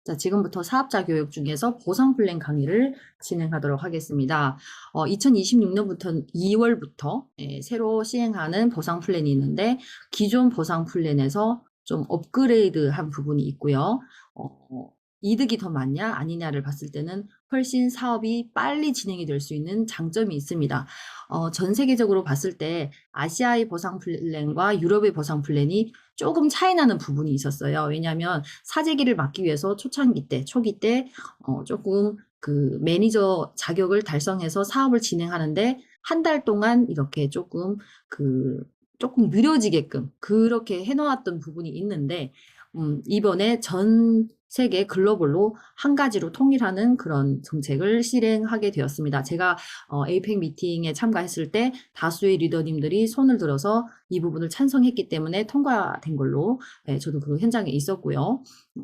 자, 지금부터 사업자 교육 중에서 보상 플랜 강의를 진행하도록 하겠습니다. 2026년부터 2월부터 새로 시행하는 보상 플랜이 있는데 기존 보상 플랜에서 좀 업그레이드한 부분이 있고요. 이득이 더 많냐 아니냐를 봤을 때는 훨씬 사업이 빨리 진행이 될 수 있는 장점이 있습니다. 전 세계적으로 봤을 때 아시아의 보상 플랜과 유럽의 보상 플랜이 조금 차이 나는 부분이 있었어요. 왜냐하면 사재기를 맡기 위해서 초창기 때, 초기 때 조금 그 매니저 자격을 달성해서 사업을 진행하는데 한 달 동안 이렇게 조금 느려지게끔 그렇게 해놓았던 부분이 있는데 이번에 전 세계 글로벌로 한 가지로 통일하는 그런 정책을 실행하게 되었습니다. 제가 에이펙 미팅에 참가했을 때 다수의 리더님들이 손을 들어서 이 부분을 찬성했기 때문에 통과된 걸로 저도 그 현장에 있었고요.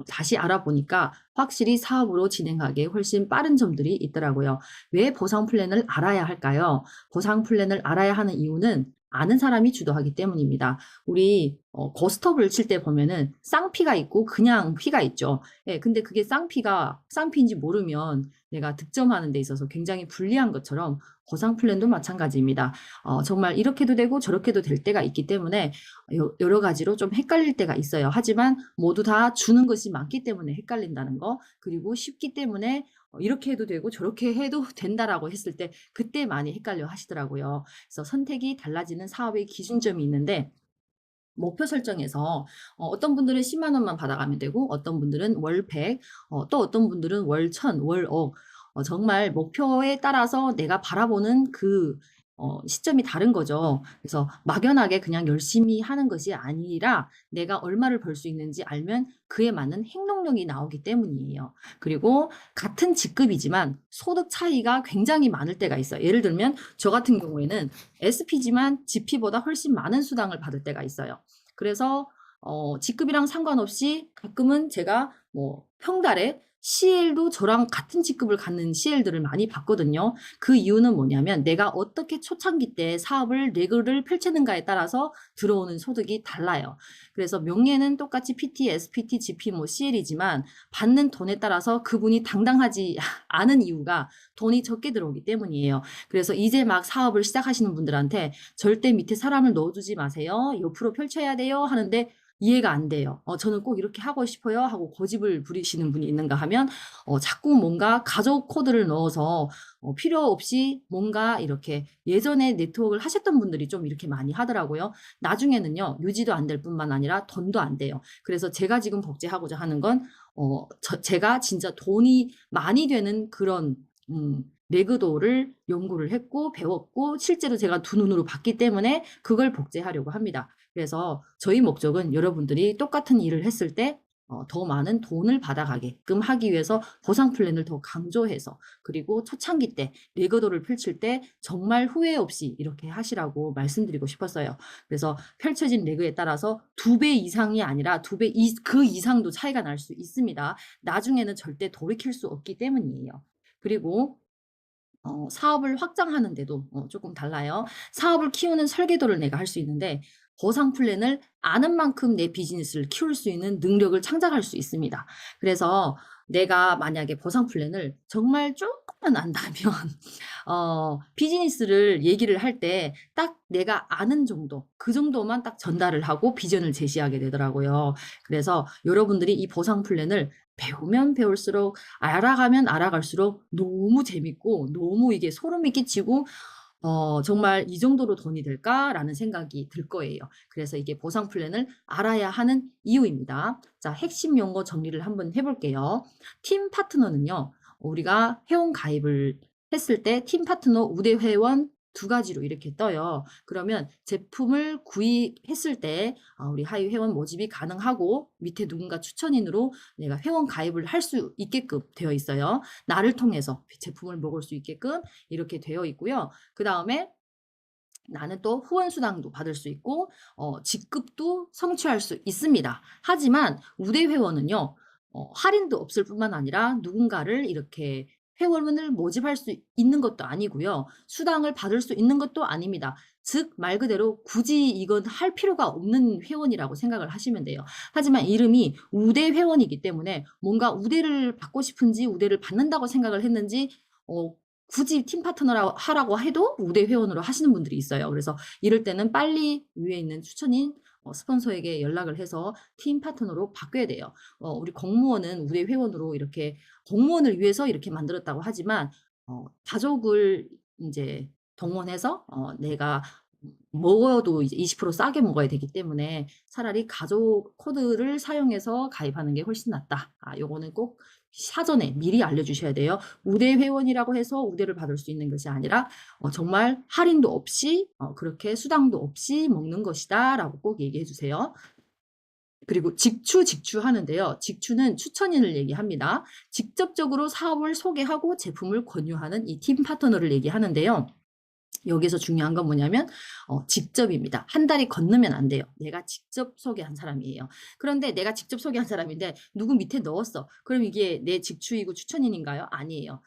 다시 알아보니까 확실히 사업으로 진행하기에 훨씬 빠른 점들이 있더라고요. 왜 보상 플랜을 알아야 할까요? 보상 플랜을 알아야 하는 이유는 아는 사람이 주도하기 때문입니다. 우리 고스톱을 칠 때 보면은 쌍피가 있고 그냥 피가 있죠. 근데 그게 쌍피인지 모르면 내가 득점하는 데 있어서 굉장히 불리한 것처럼 보상 플랜도 마찬가지입니다. 정말 이렇게도 되고 저렇게도 될 때가 있기 때문에 여러 가지로 좀 헷갈릴 때가 있어요. 하지만 모두 다 주는 것이 많기 때문에 헷갈린다는 거, 그리고 쉽기 때문에 이렇게 해도 되고 저렇게 해도 된다라고 했을 때 그때 많이 헷갈려 하시더라고요. 그래서 선택이 달라지는 사업의 기준점이 있는데 목표 설정에서 어떤 분들은 10만 원만 받아가면 되고 어떤 분들은 월 100, 또 어떤 분들은 월 1000, 월 억, 정말 목표에 따라서 내가 바라보는 그 시점이 다른 거죠. 그래서 막연하게 그냥 열심히 하는 것이 아니라 내가 얼마를 벌 수 있는지 알면 그에 맞는 행동력이 나오기 때문이에요. 그리고 같은 직급이지만 소득 차이가 굉장히 많을 때가 있어요. 예를 들면 저 같은 경우에는 SP지만 GP보다 훨씬 많은 수당을 받을 때가 있어요. 그래서 직급이랑 상관없이 가끔은 제가 뭐 평달에 CL도 저랑 같은 직급을 갖는 CL들을 많이 받거든요. 그 이유는 뭐냐면 내가 어떻게 초창기 때 사업을 레그를 펼치는가에 따라서 들어오는 소득이 달라요. 그래서 명예는 똑같이 PT, SPT, GP, 뭐 CL이지만 받는 돈에 따라서 그분이 당당하지 않은 이유가 돈이 적게 들어오기 때문이에요. 그래서 이제 막 사업을 시작하시는 분들한테 절대 밑에 사람을 넣어두지 마세요. 옆으로 펼쳐야 돼요. 하는데 이해가 안 돼요. 저는 꼭 이렇게 하고 싶어요. 하고 고집을 부리시는 분이 있는가 하면 자꾸 뭔가 가족 코드를 넣어서 필요 없이 뭔가 이렇게 예전에 네트워크를 하셨던 분들이 좀 이렇게 많이 하더라고요. 나중에는요, 유지도 안 될 뿐만 아니라 돈도 안 돼요. 그래서 제가 지금 복제하고자 하는 건 제가 진짜 돈이 많이 되는 그런 레그도를 연구를 했고 배웠고 실제로 제가 두 눈으로 봤기 때문에 그걸 복제하려고 합니다. 그래서 저희 목적은 여러분들이 똑같은 일을 했을 때 더 많은 돈을 받아가게끔 하기 위해서 보상 플랜을 더 강조해서, 그리고 초창기 때 레거도를 펼칠 때 정말 후회 없이 이렇게 하시라고 말씀드리고 싶었어요. 그래서 펼쳐진 레그에 따라서 2배 이상이 아니라 그 이상도 차이가 날 수 있습니다. 나중에는 절대 돌이킬 수 없기 때문이에요. 그리고 사업을 확장하는데도 조금 달라요. 사업을 키우는 설계도를 내가 할 수 있는데 보상 플랜을 아는 만큼 내 비즈니스를 키울 수 있는 능력을 창작할 수 있습니다. 그래서 내가 만약에 보상 플랜을 정말 조금만 안다면 비즈니스를 얘기를 할 때 딱 내가 아는 정도, 그 정도만 딱 전달을 하고 비전을 제시하게 되더라고요. 그래서 여러분들이 이 보상 플랜을 배우면 배울수록 알아가면 알아갈수록 너무 재밌고 너무 이게 소름이 끼치고 정말 '이 정도로 돈이 될까?'라는 생각이 들 거예요. 그래서 이게 보상 플랜을 알아야 하는 이유입니다. 자, 핵심 용어 정리를 한번 해 볼게요. 팀 파트너는요, 우리가 회원 가입을 했을 때 팀 파트너 우대 회원 두 가지로 이렇게 떠요. 그러면 제품을 구입했을 때 우리 하위 회원 모집이 가능하고 밑에 누군가 추천인으로 내가 회원 가입을 할 수 있게끔 되어 있어요. 나를 통해서 제품을 먹을 수 있게끔 이렇게 되어 있고요. 그다음에 나는 또 후원 수당도 받을 수 있고 직급도 성취할 수 있습니다. 하지만 우대 회원은요, 할인도 없을 뿐만 아니라 누군가를 이렇게 회원을 모집할 수 있는 것도 아니고요. 수당을 받을 수 있는 것도 아닙니다. 즉 말 그대로 굳이 이건 할 필요가 없는 회원이라고 생각을 하시면 돼요. 하지만 이름이 우대 회원이기 때문에 뭔가 우대를 받고 싶은지 우대를 받는다고 생각을 했는지 굳이 팀 파트너라 하라고 해도 우대 회원으로 하시는 분들이 있어요. 그래서 이럴 때는 빨리 위에 있는 추천인 스폰서에게 연락을 해서 팀 파트너로 바뀌어야 돼요. 우리 공무원은 우대 회원으로 이렇게 공무원을 위해서 이렇게 만들었다고 하지만 가족을 이제 동원해서 내가 먹어도 이제 20% 싸게 먹어야 되기 때문에 차라리 가족 코드를 사용해서 가입하는 게 훨씬 낫다. 요거는 꼭 사전에 미리 알려주셔야 돼요. 우대 회원이라고 해서 우대를 받을 수 있는 것이 아니라 정말 할인도 없이 그렇게 수당도 없이 먹는 것이다 라고 꼭 얘기해 주세요. 그리고 직추 하는데요. 직추는 추천인을 얘기합니다. 직접적으로 사업을 소개하고 제품을 권유하는 이 팀 파트너를 얘기하는데요. 여기서 중요한 건 뭐냐면 직접입니다. 한 달이 건너면 안 돼요. 내가 직접 소개한 사람이에요. 그런데 내가 직접 소개한 사람인데 누구 밑에 넣었어. 그럼 이게 내 직추이고 추천인인가요? 아니에요.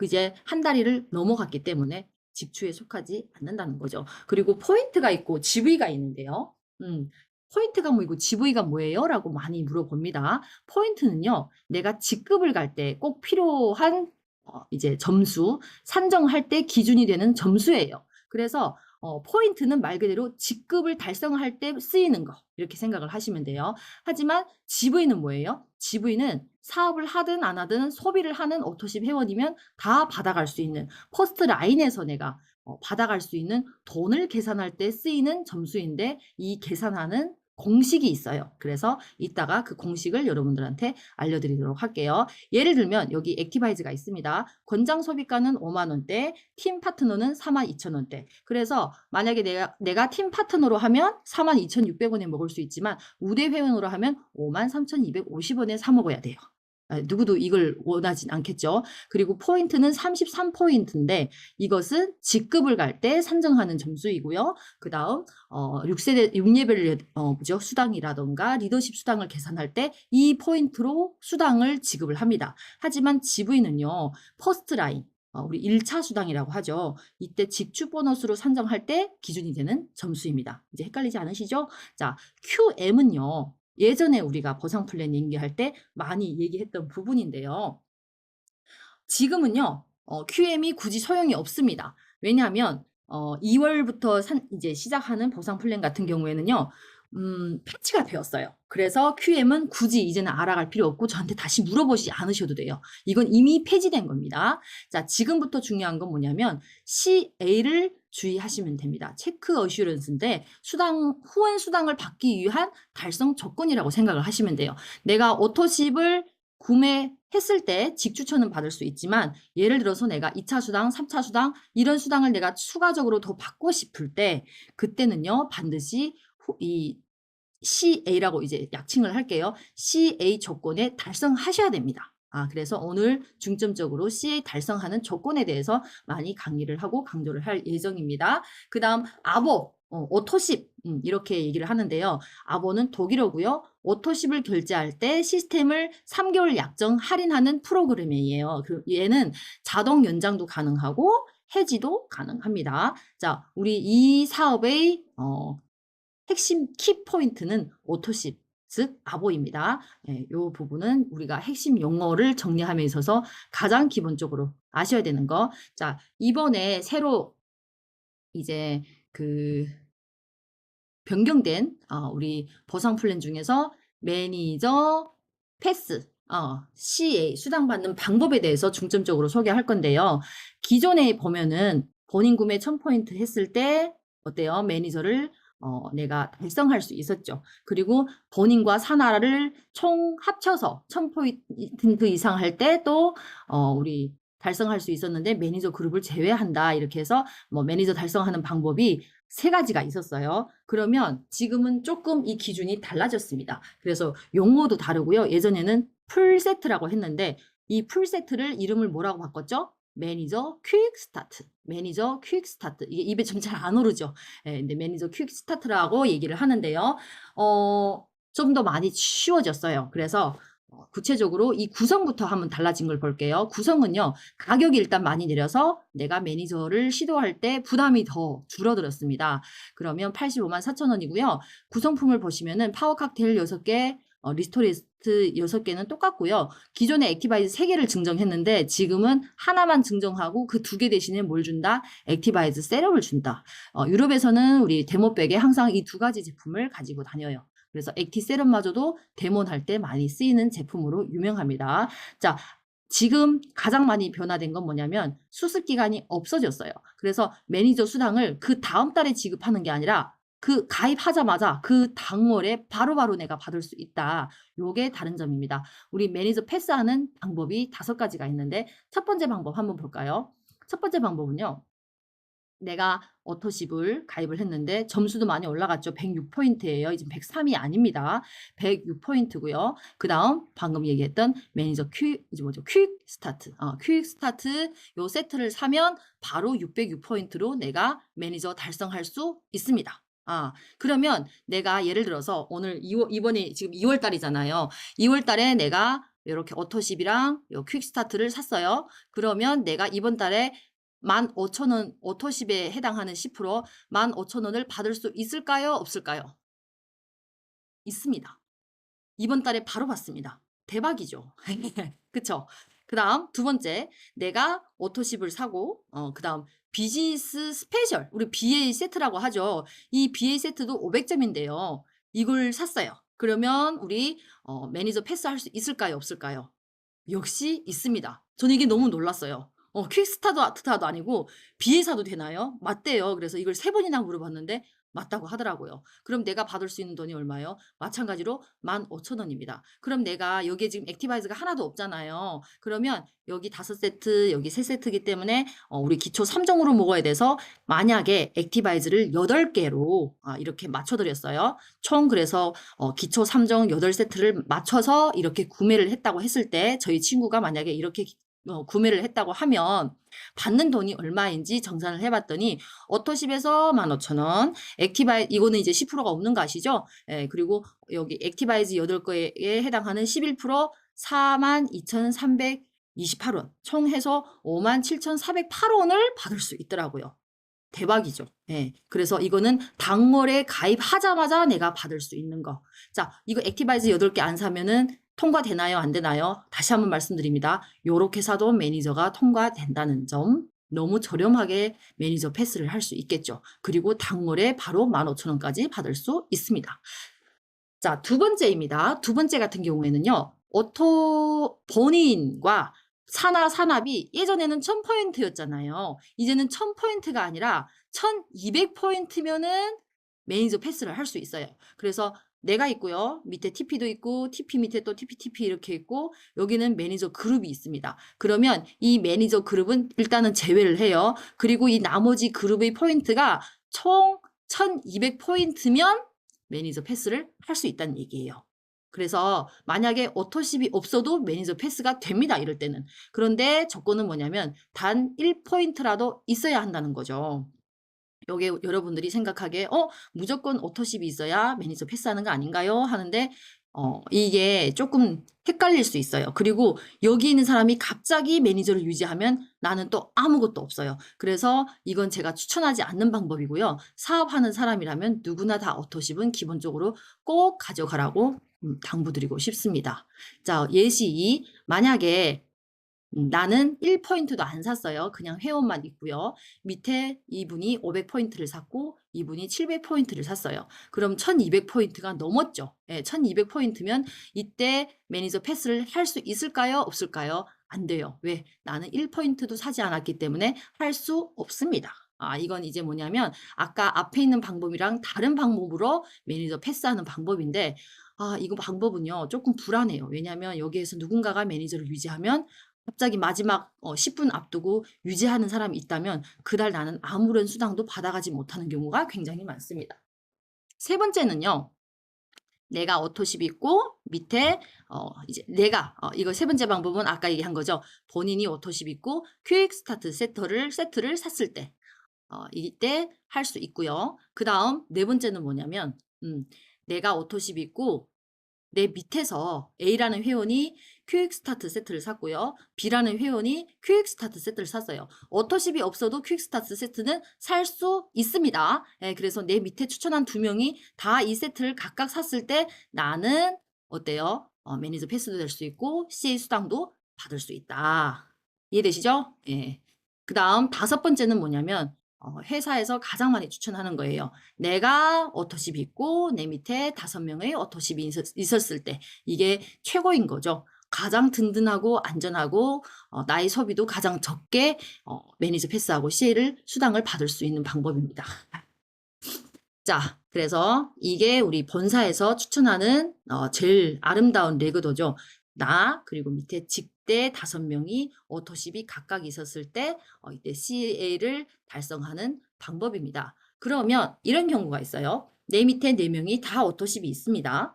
이제 한 다리를 넘어갔기 때문에 직추에 속하지 않는다는 거죠. 그리고 포인트가 있고 GV가 있는데요. 포인트가 뭐이고 GV가 뭐예요? 라고 많이 물어봅니다. 포인트는요. 내가 직급을 갈 때 꼭 필요한 이제 점수, 산정할 때 기준이 되는 점수예요. 그래서 포인트는 말 그대로 직급을 달성할 때 쓰이는 거 이렇게 생각을 하시면 돼요. 하지만 GV는 뭐예요? GV는 사업을 하든 안 하든 소비를 하는 오토십 회원이면 다 받아갈 수 있는 퍼스트 라인에서 내가 받아갈 수 있는 돈을 계산할 때 쓰이는 점수인데 이 계산하는 공식이 있어요. 그래서 이따가 그 공식을 여러분들한테 알려드리도록 할게요. 예를 들면 여기 액티바이즈가 있습니다. 권장 소비가는 5만 원대, 팀 파트너는 42,000원대. 그래서 만약에 내가 팀 파트너로 하면 42,600원에 먹을 수 있지만 우대 회원으로 하면 53,250원에 사 먹어야 돼요. 누구도 이걸 원하진 않겠죠. 그리고 포인트는 33포인트인데 이것은 직급을 갈 때 산정하는 점수이고요. 그 다음 6레벨 수당이라던가 리더십 수당을 계산할 때 이 포인트로 수당을 지급을 합니다. 하지만 GV는요. 퍼스트 라인 우리 1차 수당이라고 하죠. 이때 직주 보너스로 산정할 때 기준이 되는 점수입니다. 이제 헷갈리지 않으시죠? 자, QM은요. 예전에 우리가 보상 플랜 얘기할 때 많이 얘기했던 부분인데요. 지금은요. QM이 굳이 소용이 없습니다. 왜냐하면 2월부터 이제 시작하는 보상 플랜 같은 경우에는요. 패치가 되었어요. 그래서 QM은 굳이 이제는 알아갈 필요 없고 저한테 다시 물어보지 않으셔도 돼요. 이건 이미 폐지된 겁니다. 자, 지금부터 중요한 건 뭐냐면 CA를 주의하시면 됩니다. 체크 어슈런스인데 후원 수당을 받기 위한 달성 조건이라고 생각을 하시면 돼요. 내가 오토십을 구매했을 때 직추천은 받을 수 있지만 예를 들어서 내가 2차 수당, 3차 수당 이런 수당을 내가 추가적으로 더 받고 싶을 때 그때는요 반드시 이 CA라고 이제 약칭을 할게요. CA 조건에 달성하셔야 됩니다. 그래서 오늘 중점적으로 CA 달성하는 조건에 대해서 많이 강의를 하고 강조를 할 예정입니다. 그 다음 아보, 오토십 이렇게 얘기를 하는데요. 아보는 독일어고요. 오토십을 결제할 때 시스템을 3개월 약정 할인하는 프로그램이에요. 얘는 자동 연장도 가능하고 해지도 가능합니다. 자, 우리 이 사업의 핵심 키포인트는 오토십, 즉 아보입니다. 이 부분은 우리가 핵심 용어를 정리함에 있어서 가장 기본적으로 아셔야 되는 거. 자, 이번에 새로 이제 변경된 우리 보상 플랜 중에서 매니저 패스, CA 수당받는 방법에 대해서 중점적으로 소개할 건데요. 기존에 보면은 본인 구매 1000포인트 했을 때 어때요? 매니저를 내가 달성할 수 있었죠. 그리고 본인과 사나라를 총 합쳐서 1000포인트 이상 할 때 또 우리 달성할 수 있었는데 매니저 그룹을 제외한다. 이렇게 해서 매니저 달성하는 방법이 3가지가 있었어요. 그러면 지금은 조금 이 기준이 달라졌습니다. 그래서 용어도 다르고요. 예전에는 풀세트라고 했는데 이 풀세트를 이름을 뭐라고 바꿨죠? 매니저 퀵 스타트. 매니저 퀵 스타트. 이게 입에 좀 잘 안 오르죠. 근데 매니저 퀵 스타트라고 얘기를 하는데요. 좀 더 많이 쉬워졌어요. 그래서 구체적으로 이 구성부터 한번 달라진 걸 볼게요. 구성은요, 가격이 일단 많이 내려서 내가 매니저를 시도할 때 부담이 더 줄어들었습니다. 그러면 85만 4천 원이고요. 구성품을 보시면은 파워 칵테일 6개, 리스토리스트 6개는 똑같고요. 기존에 액티바이즈 3개를 증정했는데 지금은 하나만 증정하고 그 2개 대신에 뭘 준다? 액티바이즈 세럼을 준다. 유럽에서는 우리 데모백에 항상 이 2가지 제품을 가지고 다녀요. 그래서 액티 세럼마저도 데모할 때 많이 쓰이는 제품으로 유명합니다. 자, 지금 가장 많이 변화된 건 뭐냐면 수습 기간이 없어졌어요. 그래서 매니저 수당을 그 다음 달에 지급하는 게 아니라 그 가입하자마자 그 당월에 바로바로 내가 받을 수 있다. 요게 다른 점입니다. 우리 매니저 패스하는 방법이 5가지가 있는데 첫 번째 방법 한번 볼까요? 첫 번째 방법은요. 내가 어토십을 가입을 했는데 점수도 많이 올라갔죠. 106포인트예요. 이제 103이 아닙니다. 106포인트고요. 그 다음 방금 얘기했던 매니저 이제 뭐죠? 퀵 스타트. 퀵 스타트 요 세트를 사면 바로 606포인트로 내가 매니저 달성할 수 있습니다. 그러면 내가 예를 들어서 오늘 이번에 지금 2월 달이잖아요. 2월 달에 내가 이렇게 어토십이랑 요 퀵 스타트를 샀어요. 그러면 내가 이번 달에 15,000원 오토십에 해당하는 10% 15,000원을 받을 수 있을까요? 없을까요? 있습니다. 이번 달에 바로 받습니다. 대박이죠. 그쵸? 그 다음 두 번째, 내가 오토십을 사고 그 다음 비즈니스 스페셜, 우리 BA 세트라고 하죠. 이 BA 세트도 500점인데요. 이걸 샀어요. 그러면 우리 매니저 패스할 수 있을까요? 없을까요? 역시 있습니다. 저는 이게 너무 놀랐어요. 퀵스타트도 아니고 BA 사도 되나요? 맞대요. 그래서 이걸 3번이나 물어봤는데 맞다고 하더라고요. 그럼 내가 받을 수 있는 돈이 얼마예요? 마찬가지로 15,000원입니다. 그럼 내가 여기에 지금 액티바이즈가 하나도 없잖아요. 그러면 여기 5세트, 여기 3세트이기 때문에 우리 기초 3종으로 먹어야 돼서 만약에 액티바이즈를 8개로 이렇게 맞춰드렸어요. 총 그래서 기초 3종 8세트를 맞춰서 이렇게 구매를 했다고 했을 때 저희 친구가 만약에 이렇게 구매를 했다고 하면 받는 돈이 얼마인지 정산을 해봤더니 오토십에서 15,000원, 이거는 이제 10%가 없는 거 아시죠? 예, 그리고 여기 액티바이즈 8개에 해당하는 11% 42,328원, 총 해서 57,408원을 받을 수 있더라고요. 대박이죠. 예. 그래서 이거는 당월에 가입하자마자 내가 받을 수 있는 거. 자, 이거 액티바이즈 8개 안 사면은 통과되나요? 안 되나요? 다시 한번 말씀드립니다. 요렇게 사도 매니저가 통과된다는 점. 너무 저렴하게 매니저 패스를 할 수 있겠죠. 그리고 당월에 바로 15,000원까지 받을 수 있습니다. 자, 두 번째입니다. 두 번째 같은 경우에는요. 본인과 산합이 예전에는 1000포인트였잖아요. 이제는 1000포인트가 아니라 1200포인트면은 매니저 패스를 할 수 있어요. 그래서 내가 있고요. 밑에 TP도 있고 TP 밑에 또 TP 이렇게 있고 여기는 매니저 그룹이 있습니다. 그러면 이 매니저 그룹은 일단은 제외를 해요. 그리고 이 나머지 그룹의 포인트가 총 1200포인트면 매니저 패스를 할 수 있다는 얘기예요. 그래서 만약에 오토십이 없어도 매니저 패스가 됩니다. 이럴 때는. 그런데 조건은 뭐냐면 단 1포인트라도 있어야 한다는 거죠. 여기 여러분들이 생각하기에 무조건 오토십이 있어야 매니저 패스하는 거 아닌가요? 하는데 이게 조금 헷갈릴 수 있어요. 그리고 여기 있는 사람이 갑자기 매니저를 유지하면 나는 또 아무것도 없어요. 그래서 이건 제가 추천하지 않는 방법이고요. 사업하는 사람이라면 누구나 다 오토십은 기본적으로 꼭 가져가라고 당부드리고 싶습니다. 자, 예시 2. 만약에 나는 1포인트도 안 샀어요. 그냥 회원만 있고요. 밑에 이분이 500포인트를 샀고 이분이 700포인트를 샀어요. 그럼 1200포인트가 넘었죠. 예, 1200포인트면 이때 매니저 패스를 할 수 있을까요? 없을까요? 안 돼요. 왜? 나는 1포인트도 사지 않았기 때문에 할 수 없습니다. 이건 이제 뭐냐면 아까 앞에 있는 방법이랑 다른 방법으로 매니저 패스하는 방법인데 이거 방법은요 조금 불안해요. 왜냐하면 여기에서 누군가가 매니저를 유지하면 갑자기 마지막 10분 앞두고 유지하는 사람이 있다면 그날 나는 아무런 수당도 받아가지 못하는 경우가 굉장히 많습니다. 세 번째는요. 내가 오토십 있고 밑에 이제 내가 이거 세 번째 방법은 아까 얘기한 거죠. 본인이 오토십 있고 퀵 스타트 세트를 샀을 때 이때 할 수 있고요. 그 다음 네 번째는 뭐냐면 내가 오토십 있고 내 밑에서 A라는 회원이 퀵스타트 세트를 샀고요. B라는 회원이 퀵스타트 세트를 샀어요. 어터십이 없어도 퀵스타트 세트는 살 수 있습니다. 예, 그래서 내 밑에 추천한 두 명이 다 이 세트를 각각 샀을 때 나는 어때요? 매니저 패스도 될 수 있고 CA 수당도 받을 수 있다. 이해되시죠? 예. 그 다음 다섯 번째는 뭐냐면 회사에서 가장 많이 추천하는 거예요. 내가 어터십이 있고 내 밑에 5명의 어터십이 있었을 때 이게 최고인 거죠. 가장 든든하고 안전하고 나의 소비도 가장 적게 매니저 패스하고 CA를 수당을 받을 수 있는 방법입니다. 자, 그래서 이게 우리 본사에서 추천하는 제일 아름다운 레그도죠. 나 그리고 밑에 직대 5명이 오토십이 각각 있었을 때 이때 CA를 달성하는 방법입니다. 그러면 이런 경우가 있어요. 내 밑에 4명이 다 오토십이 있습니다.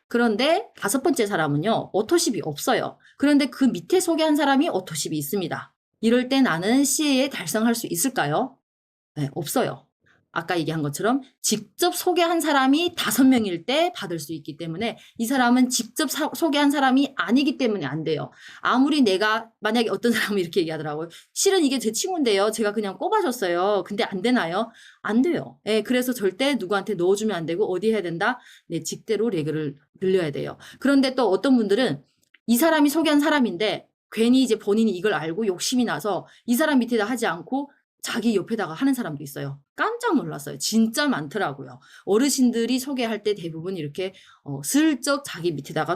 그런데 5번째 사람은요. 오토십이 없어요. 그런데 그 밑에 소개한 사람이 오토십이 있습니다. 이럴 때 나는 CA 달성할 수 있을까요? 네, 없어요. 아까 얘기한 것처럼 직접 소개한 사람이 5명일 때 받을 수 있기 때문에 이 사람은 직접 소개한 사람이 아니기 때문에 안 돼요. 아무리 내가 만약에 어떤 사람은 이렇게 얘기하더라고요. 실은 이게 제 친구인데요. 제가 그냥 꼽아줬어요. 근데 안 되나요? 안 돼요. 예, 그래서 절대 누구한테 넣어주면 안 되고 어디 해야 된다? 내 직대로 레그를 늘려야 돼요. 그런데 또 어떤 분들은 이 사람이 소개한 사람인데 괜히 이제 본인이 이걸 알고 욕심이 나서 이 사람 밑에다 하지 않고 자기 옆에다가 하는 사람도 있어요. 깜짝 놀랐어요. 진짜 많더라고요. 어르신들이 소개할 때 대부분 이렇게 슬쩍 자기 밑에다가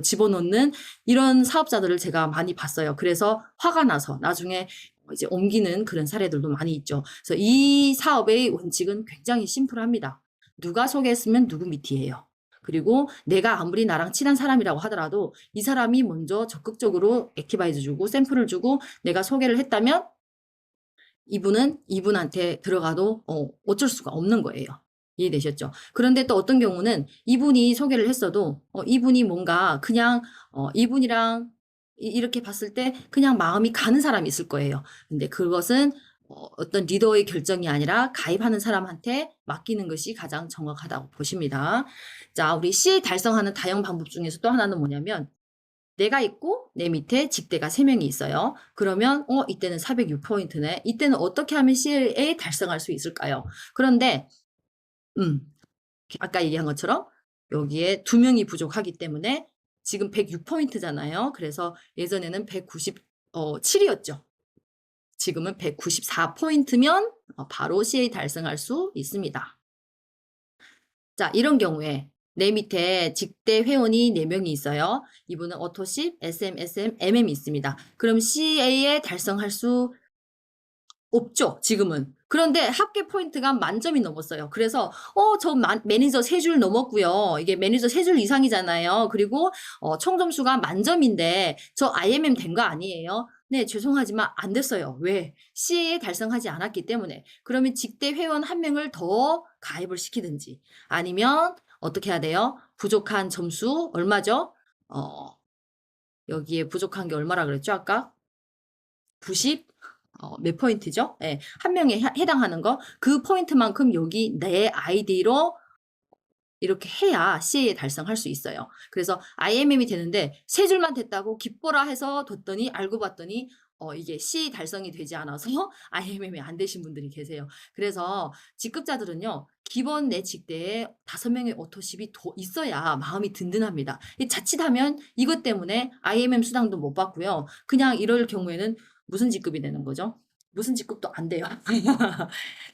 집어넣는 이런 사업자들을 제가 많이 봤어요. 그래서 화가 나서 나중에 이제 옮기는 그런 사례들도 많이 있죠. 그래서 이 사업의 원칙은 굉장히 심플합니다. 누가 소개했으면 누구 밑이에요. 그리고 내가 아무리 나랑 친한 사람이라고 하더라도 이 사람이 먼저 적극적으로 액티바이즈 주고 샘플을 주고 내가 소개를 했다면 이분은 이분한테 들어가도 어쩔 수가 없는 거예요. 이해되셨죠? 그런데 또 어떤 경우는 이분이 소개를 했어도 이분이 뭔가 그냥 이분이랑 이렇게 봤을 때 그냥 마음이 가는 사람이 있을 거예요. 근데 그것은 어떤 리더의 결정이 아니라 가입하는 사람한테 맡기는 것이 가장 정확하다고 보십니다. 자, 우리 CA 달성하는 다양 방법 중에서 또 하나는 뭐냐면 내가 있고 내 밑에 직대가 3명이 있어요. 그러면 이때는 406포인트네. 이때는 어떻게 하면 CLA 달성할 수 있을까요? 그런데 아까 얘기한 것처럼 여기에 2명이 부족하기 때문에 지금 106포인트잖아요. 그래서 예전에는 197이었죠. 지금은 194포인트면 바로 CA 달성할 수 있습니다. 자, 이런 경우에 내 밑에 직대 회원이 4명이 있어요. 이분은 오토십, SM, MM이 있습니다. 그럼 CA에 달성할 수 없죠, 지금은. 그런데 합계 포인트가 만점이 넘었어요. 그래서 저 매니저 3줄 넘었고요. 이게 매니저 3줄 이상이잖아요. 그리고 총 점수가 만점인데 저 IMM 된 거 아니에요? 네, 죄송하지만 안 됐어요. 왜? CA에 달성하지 않았기 때문에. 그러면 직대 회원 1명을 더 가입을 시키든지 아니면 어떻게 해야 돼요? 부족한 점수 얼마죠? 여기에 부족한 게 얼마라 그랬죠, 아까? 90? 몇 포인트죠? 예, 1명에 해당하는 거. 그 포인트만큼 여기 내 아이디로 이렇게 해야 CA에 달성할 수 있어요. 그래서 IMM이 되는데 3줄만 됐다고 기뻐라 해서 뒀더니 알고 봤더니 이게 CA 달성이 되지 않아서 IMM이 안 되신 분들이 계세요. 그래서 직급자들은요. 기본 내 직대에 5명의 오토십이 더 있어야 마음이 든든합니다. 자칫하면 이것 때문에 IMM 수당도 못 받고요. 그냥 이럴 경우에는 무슨 직급이 되는 거죠? 무슨 직급도 안 돼요.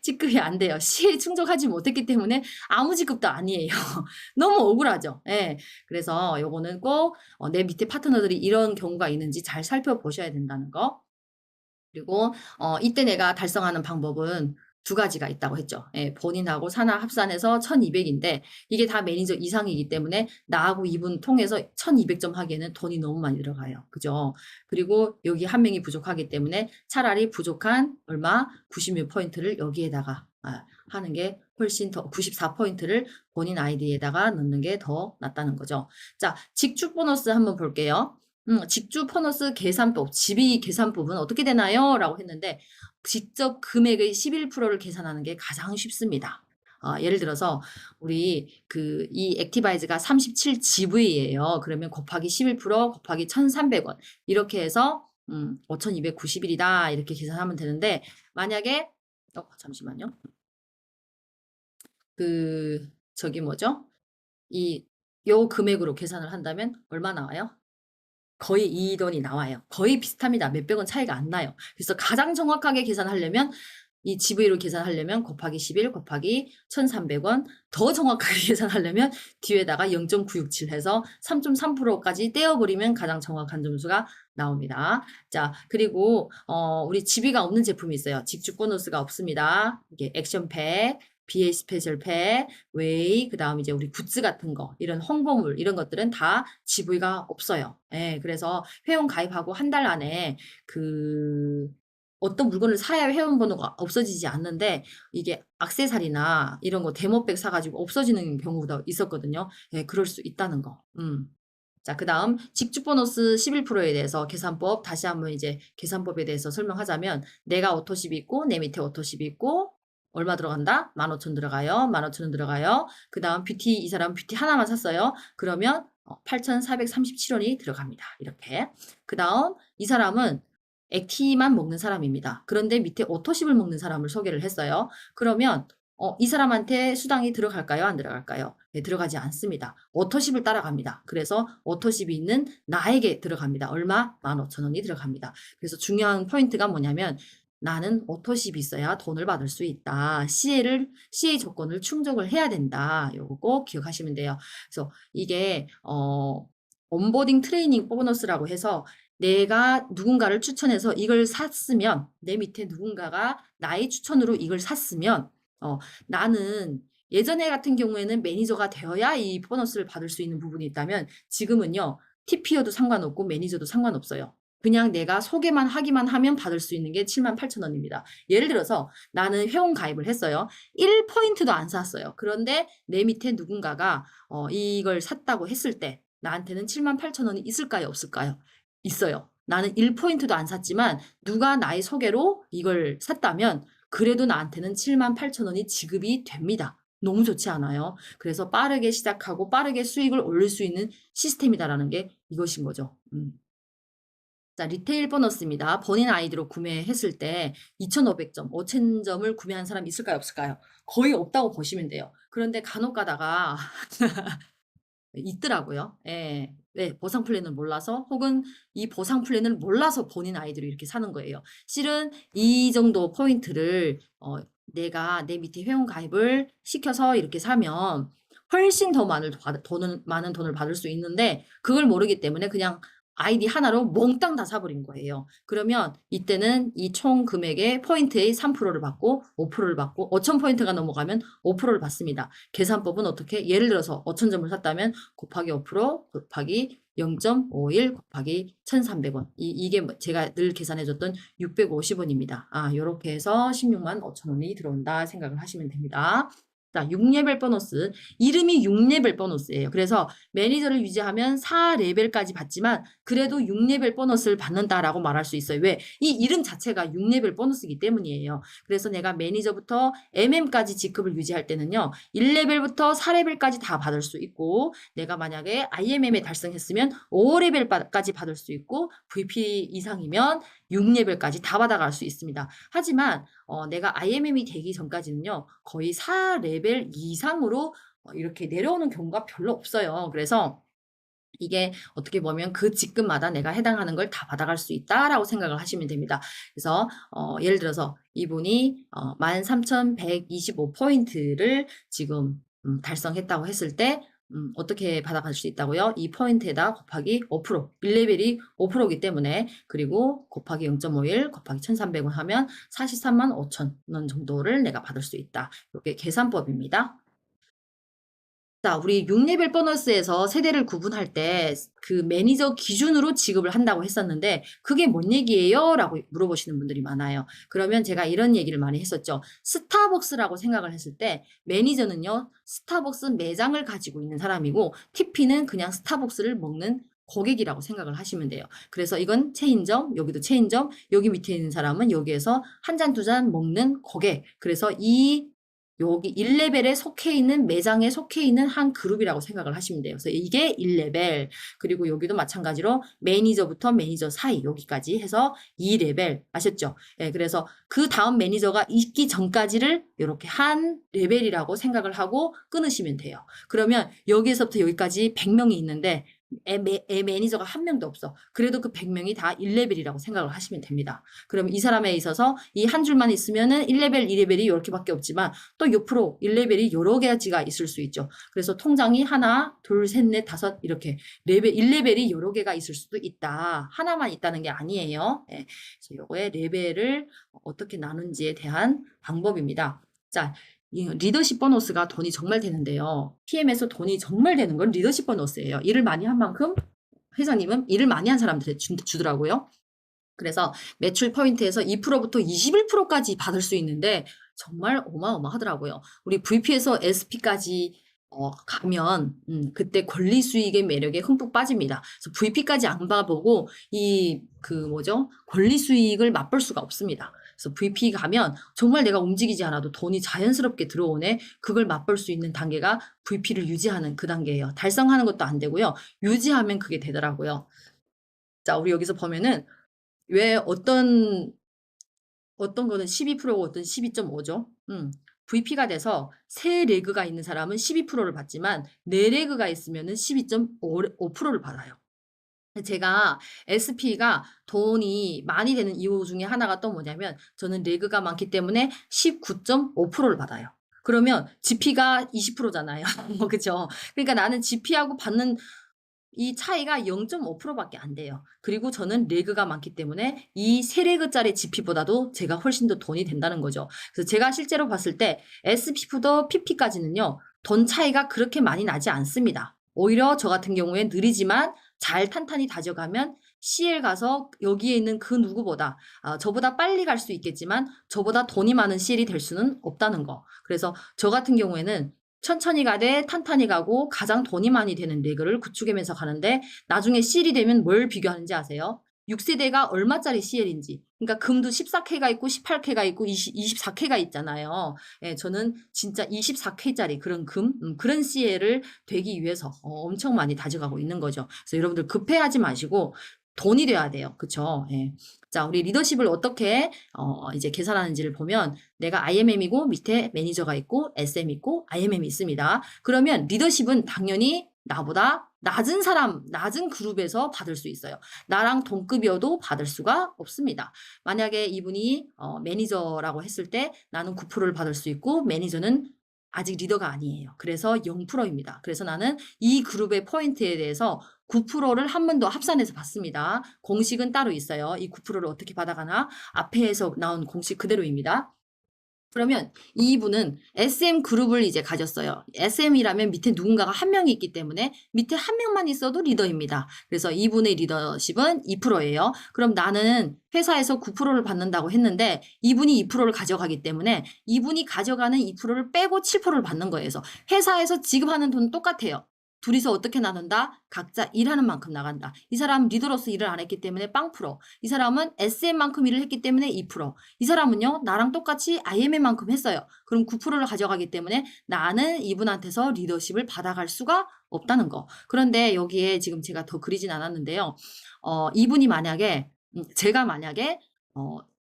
직급이 안 돼요. CA 충족하지 못했기 때문에 아무 직급도 아니에요. 너무 억울하죠. 예. 그래서 요거는 꼭 내 밑에 파트너들이 이런 경우가 있는지 잘 살펴보셔야 된다는 거. 그리고 이때 내가 달성하는 방법은 2가지가 있다고 했죠. 예, 본인하고 산하 합산해서 1200인데 이게 다 매니저 이상이기 때문에 나하고 이분 통해서 1200점 하기에는 돈이 너무 많이 들어가요. 그죠? 그리고 여기 1명이 부족하기 때문에 차라리 부족한 얼마? 96포인트를 여기에다가 하는 게 훨씬 더 94포인트를 본인 아이디에다가 넣는 게 더 낫다는 거죠. 자, 직축 보너스 한번 볼게요. 직주 보너스 계산법, 집이 계산법은 어떻게 되나요? 라고 했는데 직접 금액의 11%를 계산하는 게 가장 쉽습니다. 예를 들어서 우리 이 액티바이즈가 37GV예요. 그러면 곱하기 11% 곱하기 1,300원 이렇게 해서 5,290일이다 이렇게 계산하면 되는데 만약에 잠시만요. 저기 뭐죠? 요 금액으로 계산을 한다면 얼마 나와요? 거의 이 돈이 나와요. 거의 비슷합니다. 몇백 원 차이가 안 나요. 그래서 가장 정확하게 계산하려면 이 GV로 계산하려면 곱하기 11 곱하기 1,300원 더 정확하게 계산하려면 뒤에다가 0.967 해서 3.3%까지 떼어버리면 가장 정확한 점수가 나옵니다. 자, 그리고 우리 GV가 없는 제품이 있어요. 직주 보너스가 없습니다. 이게 액션팩, BA 스페셜 팩, 웨이, 그 다음 이제 우리 굿즈 같은 거, 이런 홍보물, 이런 것들은 다 GV가 없어요. 예, 그래서 회원 가입하고 한 달 안에 어떤 물건을 사야 회원 번호가 없어지지 않는데 이게 액세서리나 이런 거 데모백 사가지고 없어지는 경우도 있었거든요. 예, 그럴 수 있다는 거. 자, 그 다음 직주 보너스 11%에 대해서 계산법 다시 한번 이제 계산법에 대해서 설명하자면 내가 오토십이 있고 내 밑에 오토십이 있고 얼마 들어간다? 15,000 들어가요. 15,000원 들어가요. 그 다음 뷰티 이 사람 뷰티 하나만 샀어요. 그러면 8,437원이 들어갑니다. 이렇게. 그 다음 이 사람은 액티만 먹는 사람입니다. 그런데 밑에 오토십을 먹는 사람을 소개를 했어요. 그러면 이 사람한테 수당이 들어갈까요? 안 들어갈까요? 네, 들어가지 않습니다. 오토십을 따라갑니다. 그래서 오토십이 있는 나에게 들어갑니다. 얼마? 15,000원이 들어갑니다. 그래서 중요한 포인트가 뭐냐면 나는 오토십이 있어야 돈을 받을 수 있다. CA 조건을 충족을 해야 된다. 요거 꼭 기억하시면 돼요. 그래서 이게 온보딩 트레이닝 보너스라고 해서 내가 누군가를 추천해서 이걸 샀으면 내 밑에 누군가가 나의 추천으로 이걸 샀으면 나는 예전에 같은 경우에는 매니저가 되어야 이 보너스를 받을 수 있는 부분이 있다면 지금은요. TPO도 상관없고 매니저도 상관없어요. 그냥 내가 소개만 하기만 하면 받을 수 있는 게 78,000원입니다. 예를 들어서 나는 회원 가입을 했어요. 1포인트도 안 샀어요. 그런데 내 밑에 누군가가 이걸 샀다고 했을 때 나한테는 78,000원이 있을까요? 없을까요? 있어요. 나는 1포인트도 안 샀지만 누가 나의 소개로 이걸 샀다면 그래도 나한테는 78,000원이 지급이 됩니다. 너무 좋지 않아요? 그래서 빠르게 시작하고 빠르게 수익을 올릴 수 있는 시스템이다라는 게 이것인 거죠. 자, 리테일 보너스입니다. 본인 아이디로 구매했을 때 2,500점, 5,000점을 구매한 사람이 있을까요? 없을까요? 거의 없다고 보시면 돼요. 그런데 간혹 가다가 있더라고요. 예. 네, 보상 플랜을 몰라서 혹은 이 보상 플랜을 몰라서 본인 아이디로 이렇게 사는 거예요. 실은 이 정도 포인트를 내가 내 밑에 회원 가입을 시켜서 이렇게 사면 훨씬 더 많은 돈을 받을 수 있는데 그걸 모르기 때문에 그냥 아이디 하나로 몽땅 다 사버린 거예요. 그러면 이때는 이 총 금액의 포인트의 3%를 받고 5%를 받고 5,000포인트가 넘어가면 5%를 받습니다. 계산법은 어떻게? 예를 들어서 5,000점을 샀다면 곱하기 5% 곱하기 0.51 곱하기 1,300원. 이게 제가 늘 계산해줬던 650원입니다. 요렇게 해서 16만 5천원이 들어온다 생각을 하시면 됩니다. 자, 6레벨 보너스. 이름이 6레벨 보너스예요. 그래서 매니저를 유지하면 4레벨까지 받지만 그래도 6레벨 보너스를 받는다라고 말할 수 있어요. 왜? 이 이름 자체가 6레벨 보너스이기 때문이에요. 그래서 내가 매니저부터 MM까지 직급을 유지할 때는요. 1레벨부터 4레벨까지 다 받을 수 있고 내가 만약에 IMM에 달성했으면 5레벨까지 받을 수 있고 VP 이상이면 6레벨까지 다 받아갈 수 있습니다. 하지만 내가 IMM이 되기 전까지는요. 거의 4레벨 이상으로 이렇게 내려오는 경우가 별로 없어요. 그래서 이게 어떻게 보면 그 직급마다 내가 해당하는 걸 다 받아갈 수 있다라고 생각을 하시면 됩니다. 그래서 예를 들어서 이분이 13,125포인트를 지금 달성했다고 했을 때 어떻게 받아갈 수 있다고요? 이 포인트에다 곱하기 5%, 1레벨이 5%이기 때문에 그리고 곱하기 0.51 곱하기 1,300원 하면 43만 5천원 정도를 내가 받을 수 있다. 이렇게 계산법입니다. 자, 우리 6레벨 보너스에서 세대를 구분할 때 그 매니저 기준으로 지급을 한다고 했었는데 그게 뭔 얘기예요? 라고 물어보시는 분들이 많아요. 그러면 제가 이런 얘기를 많이 했었죠. 스타벅스라고 생각을 했을 때 매니저는요. 스타벅스 매장을 가지고 있는 사람이고 TP는 그냥 스타벅스를 먹는 고객이라고 생각을 하시면 돼요. 그래서 이건 체인점, 여기도 체인점, 여기 밑에 있는 사람은 여기에서 한 잔, 두 잔 먹는 고객. 그래서 이 여기 1레벨에 속해 있는 매장에 속해 있는 한 그룹이라고 생각을 하시면 돼요. 그래서 이게 1레벨, 그리고 여기도 마찬가지로 매니저부터 매니저 사이 여기까지 해서 2레벨 아셨죠? 예, 그래서 그 다음 매니저가 있기 전까지를 이렇게 한 레벨이라고 생각을 하고 끊으시면 돼요. 그러면 여기에서부터 여기까지 100명이 있는데 매니저가 한 명도 없어. 그래도 그 100명이 다 1레벨이라고 생각을 하시면 됩니다. 그럼 이 사람에 있어서 이 한 줄만 있으면은 1레벨, 2레벨이 이렇게밖에 없지만 또 옆으로 1레벨이 여러 가지가 있을 수 있죠. 그래서 통장이 하나, 둘, 셋, 넷, 다섯 이렇게 1레벨이 여러 개가 있을 수도 있다. 하나만 있다는 게 아니에요. 예. 그래서 요거의 레벨을 어떻게 나눈지에 대한 방법입니다. 자, 이 리더십 보너스가 돈이 정말 되는데요. PM에서 돈이 정말 되는 건 리더십 보너스예요. 일을 많이 한 만큼 회장님은 일을 많이 한 사람들한테 주더라고요. 그래서 매출 포인트에서 2%부터 21%까지 받을 수 있는데 정말 어마어마하더라고요. 우리 VP에서 SP까지 가면 그때 권리 수익의 매력에 흠뻑 빠집니다. 그래서 VP까지 안 봐보고 이 권리 수익을 맛볼 수가 없습니다. 그래서 VP 가면 정말 내가 움직이지 않아도 돈이 자연스럽게 들어오네. 그걸 맛볼 수 있는 단계가 VP를 유지하는 그 단계예요. 달성하는 것도 안 되고요. 유지하면 그게 되더라고요. 자, 우리 여기서 보면은 왜 어떤 거는 12%고 어떤 12.5죠. VP가 돼서 3레그가 있는 사람은 12%를 받지만 4레그가 있으면은 12.5%를 받아요. 제가 SP가 돈이 많이 되는 이유 중에 하나가 또 뭐냐면 저는 레그가 많기 때문에 19.5%를 받아요. 그러면 GP가 20%잖아요. 그죠? 그러니까 나는 GP하고 받는 이 차이가 0.5%밖에 안 돼요. 그리고 저는 레그가 많기 때문에 이 3레그짜리 GP보다도 제가 훨씬 더 돈이 된다는 거죠. 그래서 제가 실제로 봤을 때 SP부터 PP까지는요. 돈 차이가 그렇게 많이 나지 않습니다. 오히려 저 같은 경우에 느리지만 잘 탄탄히 다져가면 CL 가서 여기에 있는 그 누구보다 저보다 빨리 갈 수 있겠지만 저보다 돈이 많은 CL이 될 수는 없다는 거. 그래서 저 같은 경우에는 천천히 가되 탄탄히 가고 가장 돈이 많이 되는 레그를 구축하면서 가는데 나중에 CL이 되면 뭘 비교하는지 아세요? 6세대가 얼마짜리 CL인지. 그러니까 금도 14K가 있고 18K가 있고 24K가 있잖아요. 예, 저는 진짜 24K짜리 그런 그런 CL을 되기 위해서 엄청 많이 다져가고 있는 거죠. 그래서 여러분들 급해하지 마시고 돈이 돼야 돼요. 그쵸? 예. 자, 우리 리더십을 어떻게 이제 계산하는지를 보면 내가 IMM이고 밑에 매니저가 있고 SM 있고 IMM이 있습니다. 그러면 리더십은 당연히 나보다 낮은 사람, 낮은 그룹에서 받을 수 있어요. 나랑 동급이어도 받을 수가 없습니다. 만약에 이분이 매니저라고 했을 때 나는 9%를 받을 수 있고 매니저는 아직 리더가 아니에요. 그래서 0%입니다. 그래서 나는 이 그룹의 포인트에 대해서 9%를 한 번 더 합산해서 받습니다. 공식은 따로 있어요. 이 9%를 어떻게 받아가나? 앞에서 나온 공식 그대로입니다. 그러면 이분은 SM 그룹을 이제 가졌어요. SM이라면 밑에 누군가가 한 명이 있기 때문에 밑에 한 명만 있어도 리더입니다. 그래서 이분의 리더십은 2%예요. 그럼 나는 회사에서 9%를 받는다고 했는데 이분이 2%를 가져가기 때문에 이분이 가져가는 2%를 빼고 7%를 받는 거예요. 그래서 회사에서 지급하는 돈은 똑같아요. 둘이서 어떻게 나눈다? 각자 일하는 만큼 나간다. 이 사람은 리더로서 일을 안 했기 때문에 0%. 이 사람은 SM만큼 일을 했기 때문에 2%. 이 사람은요, 나랑 똑같이 IMM만큼 했어요. 그럼 9%를 가져가기 때문에 나는 이분한테서 리더십을 받아갈 수가 없다는 거. 그런데 여기에 지금 제가 더 그리진 않았는데요. 이분이 만약에, 제가 만약에,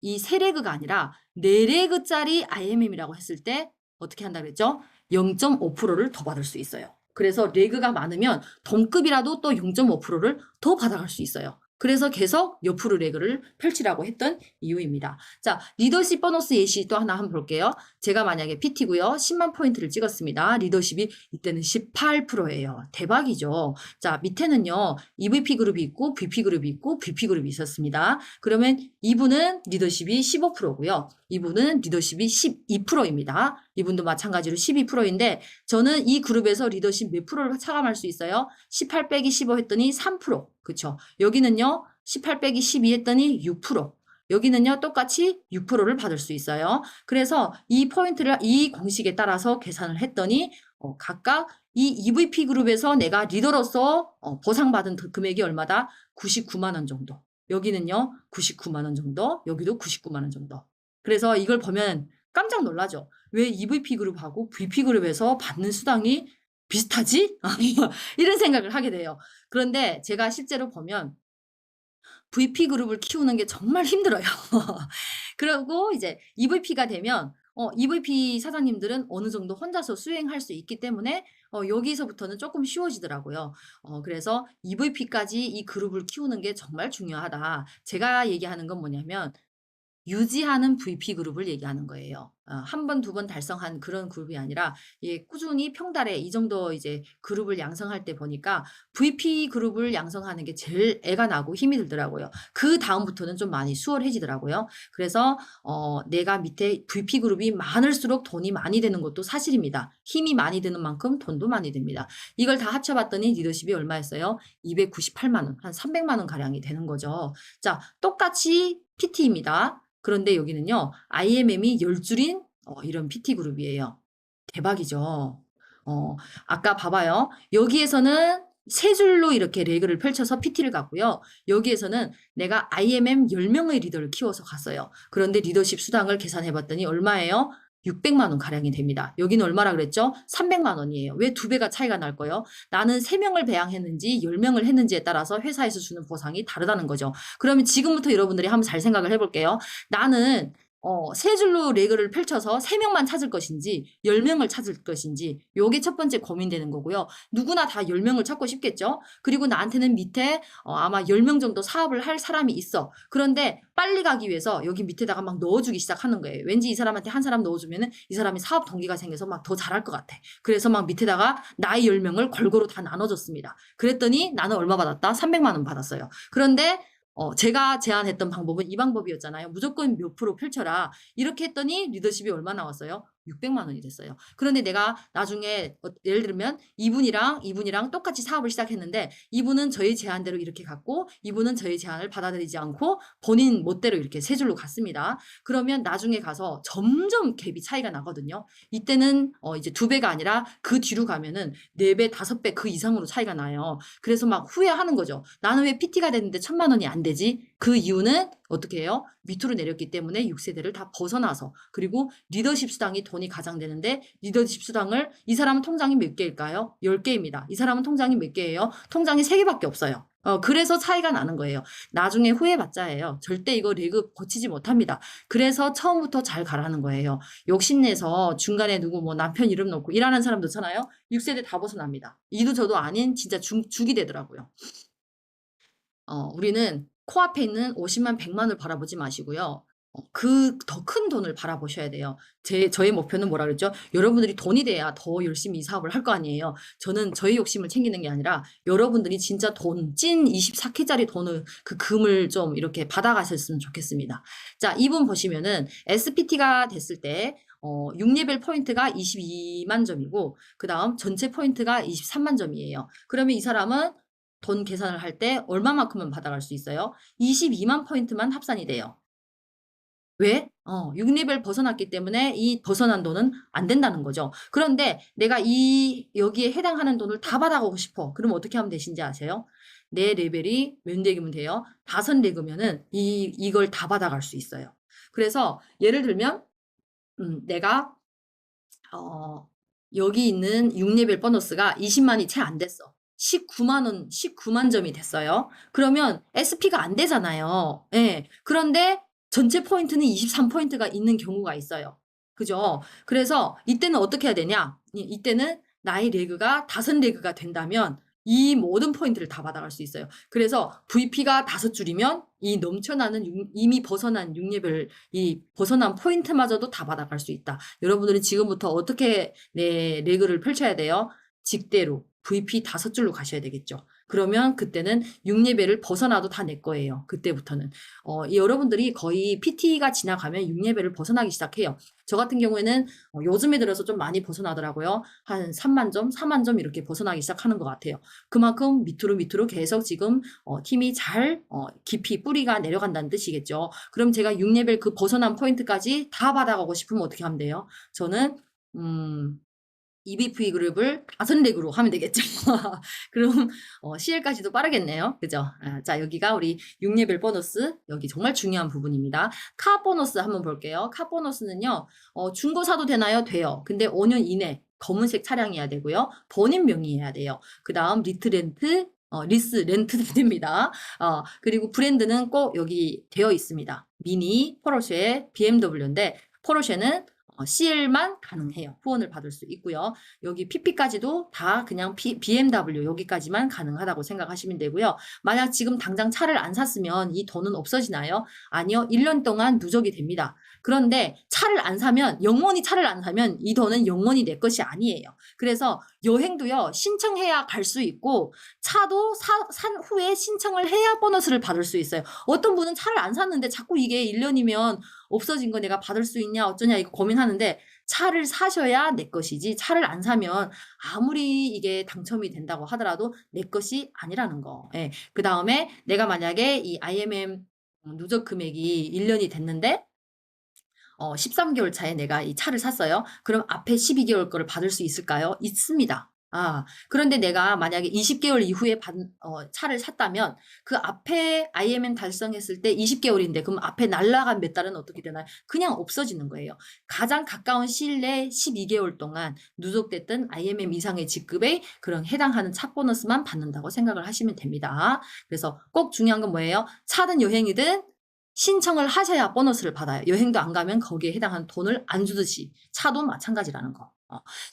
이 3레그가 아니라 4레그짜리 IMM이라고 했을 때 어떻게 한다 그랬죠? 0.5%를 더 받을 수 있어요. 그래서 레그가 많으면 동급이라도 또 0.5%를 더 받아갈 수 있어요. 그래서 계속 옆으로 레그를 펼치라고 했던 이유입니다. 자, 리더십 보너스 예시 또 하나 한번 볼게요. 제가 만약에 PT고요. 10만 포인트를 찍었습니다. 리더십이 이때는 18%예요. 대박이죠. 자, 밑에는요. EVP 그룹이 있고 VP 그룹이 있고 VP 그룹이 있었습니다. 그러면 이분은 리더십이 15%고요. 이분은 리더십이 12%입니다. 이분도 마찬가지로 12%인데 저는 이 그룹에서 리더십 몇 프로를 차감할 수 있어요? 18 빼기 15 했더니 3%. 그쵸? 여기는요. 18 빼기 12 했더니 6%. 여기는요. 똑같이 6%를 받을 수 있어요. 그래서 이 포인트를 이 공식에 따라서 계산을 했더니 각각 이 EVP 그룹에서 내가 리더로서 보상받은 금액이 얼마다? 99만 원 정도. 여기는요. 99만 원 정도. 여기도 99만 원 정도. 그래서 이걸 보면 깜짝 놀라죠. 왜 EVP 그룹하고 VP 그룹에서 받는 수당이 비슷하지? 이런 생각을 하게 돼요. 그런데 제가 실제로 보면 VP 그룹을 키우는 게 정말 힘들어요. 그리고 이제 EVP가 되면 EVP 사장님들은 어느 정도 혼자서 수행할 수 있기 때문에 여기서부터는 조금 쉬워지더라고요. 그래서 EVP까지 이 그룹을 키우는 게 정말 중요하다. 제가 얘기하는 건 뭐냐면 유지하는 VP 그룹을 얘기하는 거예요. 한 번, 두 번 달성한 그런 그룹이 아니라 꾸준히 평달에 이 정도 이제 그룹을 양성할 때 보니까 VP 그룹을 양성하는 게 제일 애가 나고 힘이 들더라고요. 그다음부터는 좀 많이 수월해지더라고요. 그래서 내가 밑에 VP 그룹이 많을수록 돈이 많이 되는 것도 사실입니다. 힘이 많이 드는 만큼 돈도 많이 듭니다. 이걸 다 합쳐 봤더니 리더십이 얼마였어요? 298만 원, 한 300만 원 가량이 되는 거죠. 자, 똑같이 PT입니다. 그런데 여기는요, IMM이 10줄인 이런 PT 그룹이에요. 대박이죠. 아까 봐봐요. 여기에서는 세 줄로 이렇게 레그를 펼쳐서 PT를 갔고요. 여기에서는 내가 IMM 10명의 리더를 키워서 갔어요. 그런데 리더십 수당을 계산해 봤더니 얼마예요? 600만 원 가량이 됩니다. 여기는 얼마라 그랬죠? 300만 원이에요. 왜 두 배가 차이가 날 거예요? 나는 3명을 배양했는지 10명을 했는지에 따라서 회사에서 주는 보상이 다르다는 거죠. 그러면 지금부터 여러분들이 한번 잘 생각을 해볼게요. 나는 세 줄로 레그를 펼쳐서 3명만 찾을 것인지 10명을 찾을 것인지 요게 첫 번째 고민되는 거고요. 누구나 다 10명을 찾고 싶겠죠. 그리고 나한테는 밑에 아마 10명 정도 사업을 할 사람이 있어. 그런데 빨리 가기 위해서 여기 밑에다가 막 넣어주기 시작하는 거예요. 왠지 이 사람한테 한 사람 넣어주면은 이 사람이 사업 동기가 생겨서 막 더 잘할 것 같아. 그래서 막 밑에다가 나의 10명을 골고루 다 나눠줬습니다. 그랬더니 나는 얼마 받았다? 300만 원 받았어요. 그런데 제가 제안했던 방법은 이 방법이었잖아요. 무조건 몇 프로 펼쳐라. 이렇게 했더니 리더십이 얼마 나왔어요? 600만 원이 됐어요. 그런데 내가 나중에 예를 들면 이분이랑 똑같이 사업을 시작했는데 이분은 저희 제안대로 이렇게 갔고 이분은 저희 제안을 받아들이지 않고 본인 멋대로 이렇게 세 줄로 갔습니다. 그러면 나중에 가서 점점 갭이 차이가 나거든요. 이때는 이제 2배가 아니라 그 뒤로 가면은 4배, 5배 그 이상으로 차이가 나요. 그래서 막 후회하는 거죠. 나는 왜 PT가 됐는데 1000만 원이 안 되지? 그 이유는 어떻게 해요? 밑으로 내렸기 때문에 6세대를 다 벗어나서 그리고 리더십 수당이 돈이 가장 되는데 리더십 수당을 이 사람은 통장이 몇 개일까요? 10개입니다. 이 사람은 통장이 몇 개예요? 통장이 3개밖에 없어요. 그래서 차이가 나는 거예요. 나중에 후회받자예요. 절대 이거 레그 고치지 못합니다. 그래서 처음부터 잘 가라는 거예요. 욕심내서 중간에 누구 뭐 남편 이름 넣고 일하는 사람 넣잖아요. 6세대 다 벗어납니다. 이도 저도 아닌 진짜 죽이 되더라고요. 우리는 코앞에 있는 50만, 100만을 바라보지 마시고요. 그 더 큰 돈을 바라보셔야 돼요. 저의 목표는 뭐라 그랬죠? 여러분들이 돈이 돼야 더 열심히 이 사업을 할 거 아니에요. 저는 저의 욕심을 챙기는 게 아니라 여러분들이 진짜 찐 24K짜리 돈을 그 금을 좀 이렇게 받아가셨으면 좋겠습니다. 자, 이분 보시면은 SPT가 됐을 때 6레벨 포인트가 22만 점이고 그 다음 전체 포인트가 23만 점이에요. 그러면 이 사람은 돈 계산을 할 때 얼마만큼은 받아갈 수 있어요? 22만 포인트만 합산이 돼요. 왜? 6레벨 벗어났기 때문에 이 벗어난 돈은 안 된다는 거죠. 그런데 내가 여기에 해당하는 돈을 다 받아가고 싶어. 그러면 어떻게 하면 되신지 아세요? 내 레벨이 몇 레그면 돼요? 5레그면은 이걸 다 받아갈 수 있어요. 그래서 예를 들면 내가 여기 있는 6레벨 보너스가 20만이 채 안 됐어. 19만 원, 19만 점이 됐어요. 그러면 SP가 안 되잖아요. 예. 그런데 전체 포인트는 23포인트가 있는 경우가 있어요. 그죠? 그래서 이때는 어떻게 해야 되냐? 이때는 나의 레그가 5레그가 된다면 이 모든 포인트를 다 받아갈 수 있어요. 그래서 VP가 5줄이면 이 넘쳐나는 이미 벗어난 6레벨 이 벗어난 포인트마저도 다 받아갈 수 있다. 여러분들은 지금부터 어떻게 내 레그를 펼쳐야 돼요? 직대로 VP 5줄로 가셔야 되겠죠. 그러면 그때는 6레벨을 벗어나도 다 내 거예요. 그때부터는. 여러분들이 거의 PT가 지나가면 6레벨을 벗어나기 시작해요. 저 같은 경우에는 요즘에 들어서 좀 많이 벗어나더라고요. 한 3만 점, 4만 점 이렇게 벗어나기 시작하는 것 같아요. 그만큼 밑으로 계속 지금 팀이 잘 깊이 뿌리가 내려간다는 뜻이겠죠. 그럼 제가 6레벨 그 벗어난 포인트까지 다 받아가고 싶으면 어떻게 하면 돼요? 저는 EVP 그룹을 5렉으로 하면 되겠죠. 그럼 CL까지도 빠르겠네요. 그죠? 자, 여기가 우리 6레벨 보너스. 여기 정말 중요한 부분입니다. 카 보너스 한번 볼게요. 카 보너스는요. 중고 사도 되나요? 돼요. 근데 5년 이내 검은색 차량이어야 되고요. 본인 명의여야 돼요. 그 다음 리스 렌트도 됩니다. 그리고 브랜드는 꼭 여기 되어 있습니다. 미니, 포르쉐, BMW인데 포르쉐는 CL만 가능해요. 후원을 받을 수 있고요. 여기 PP까지도 다 그냥 BMW 여기까지만 가능하다고 생각하시면 되고요. 만약 지금 당장 차를 안 샀으면 이 돈은 없어지나요? 아니요. 1년 동안 누적이 됩니다. 그런데 차를 안 사면 영원히 차를 안 사면 이 돈은 영원히 내 것이 아니에요. 그래서 여행도요. 신청해야 갈 수 있고 차도 산 후에 신청을 해야 보너스를 받을 수 있어요. 어떤 분은 차를 안 샀는데 자꾸 이게 1년이면 없어진 거 내가 받을 수 있냐 어쩌냐 이거 고민하는데 차를 사셔야 내 것이지 차를 안 사면 아무리 이게 당첨이 된다고 하더라도 내 것이 아니라는 거. 예. 그 다음에 내가 만약에 이 IMM 누적 금액이 1년이 됐는데 13개월 차에 내가 이 차를 샀어요. 그럼 앞에 12개월 거를 받을 수 있을까요? 있습니다. 그런데 내가 만약에 20개월 이후에 차를 샀다면 그 앞에 IMM 달성했을 때 20개월인데 그럼 앞에 날라간 몇 달은 어떻게 되나요? 그냥 없어지는 거예요. 가장 가까운 시일 내에 12개월 동안 누적됐던 IMM 이상의 직급에 그런 해당하는 차 보너스만 받는다고 생각을 하시면 됩니다. 그래서 꼭 중요한 건 뭐예요? 차든 여행이든 신청을 하셔야 보너스를 받아요. 여행도 안 가면 거기에 해당하는 돈을 안 주듯이 차도 마찬가지라는 거.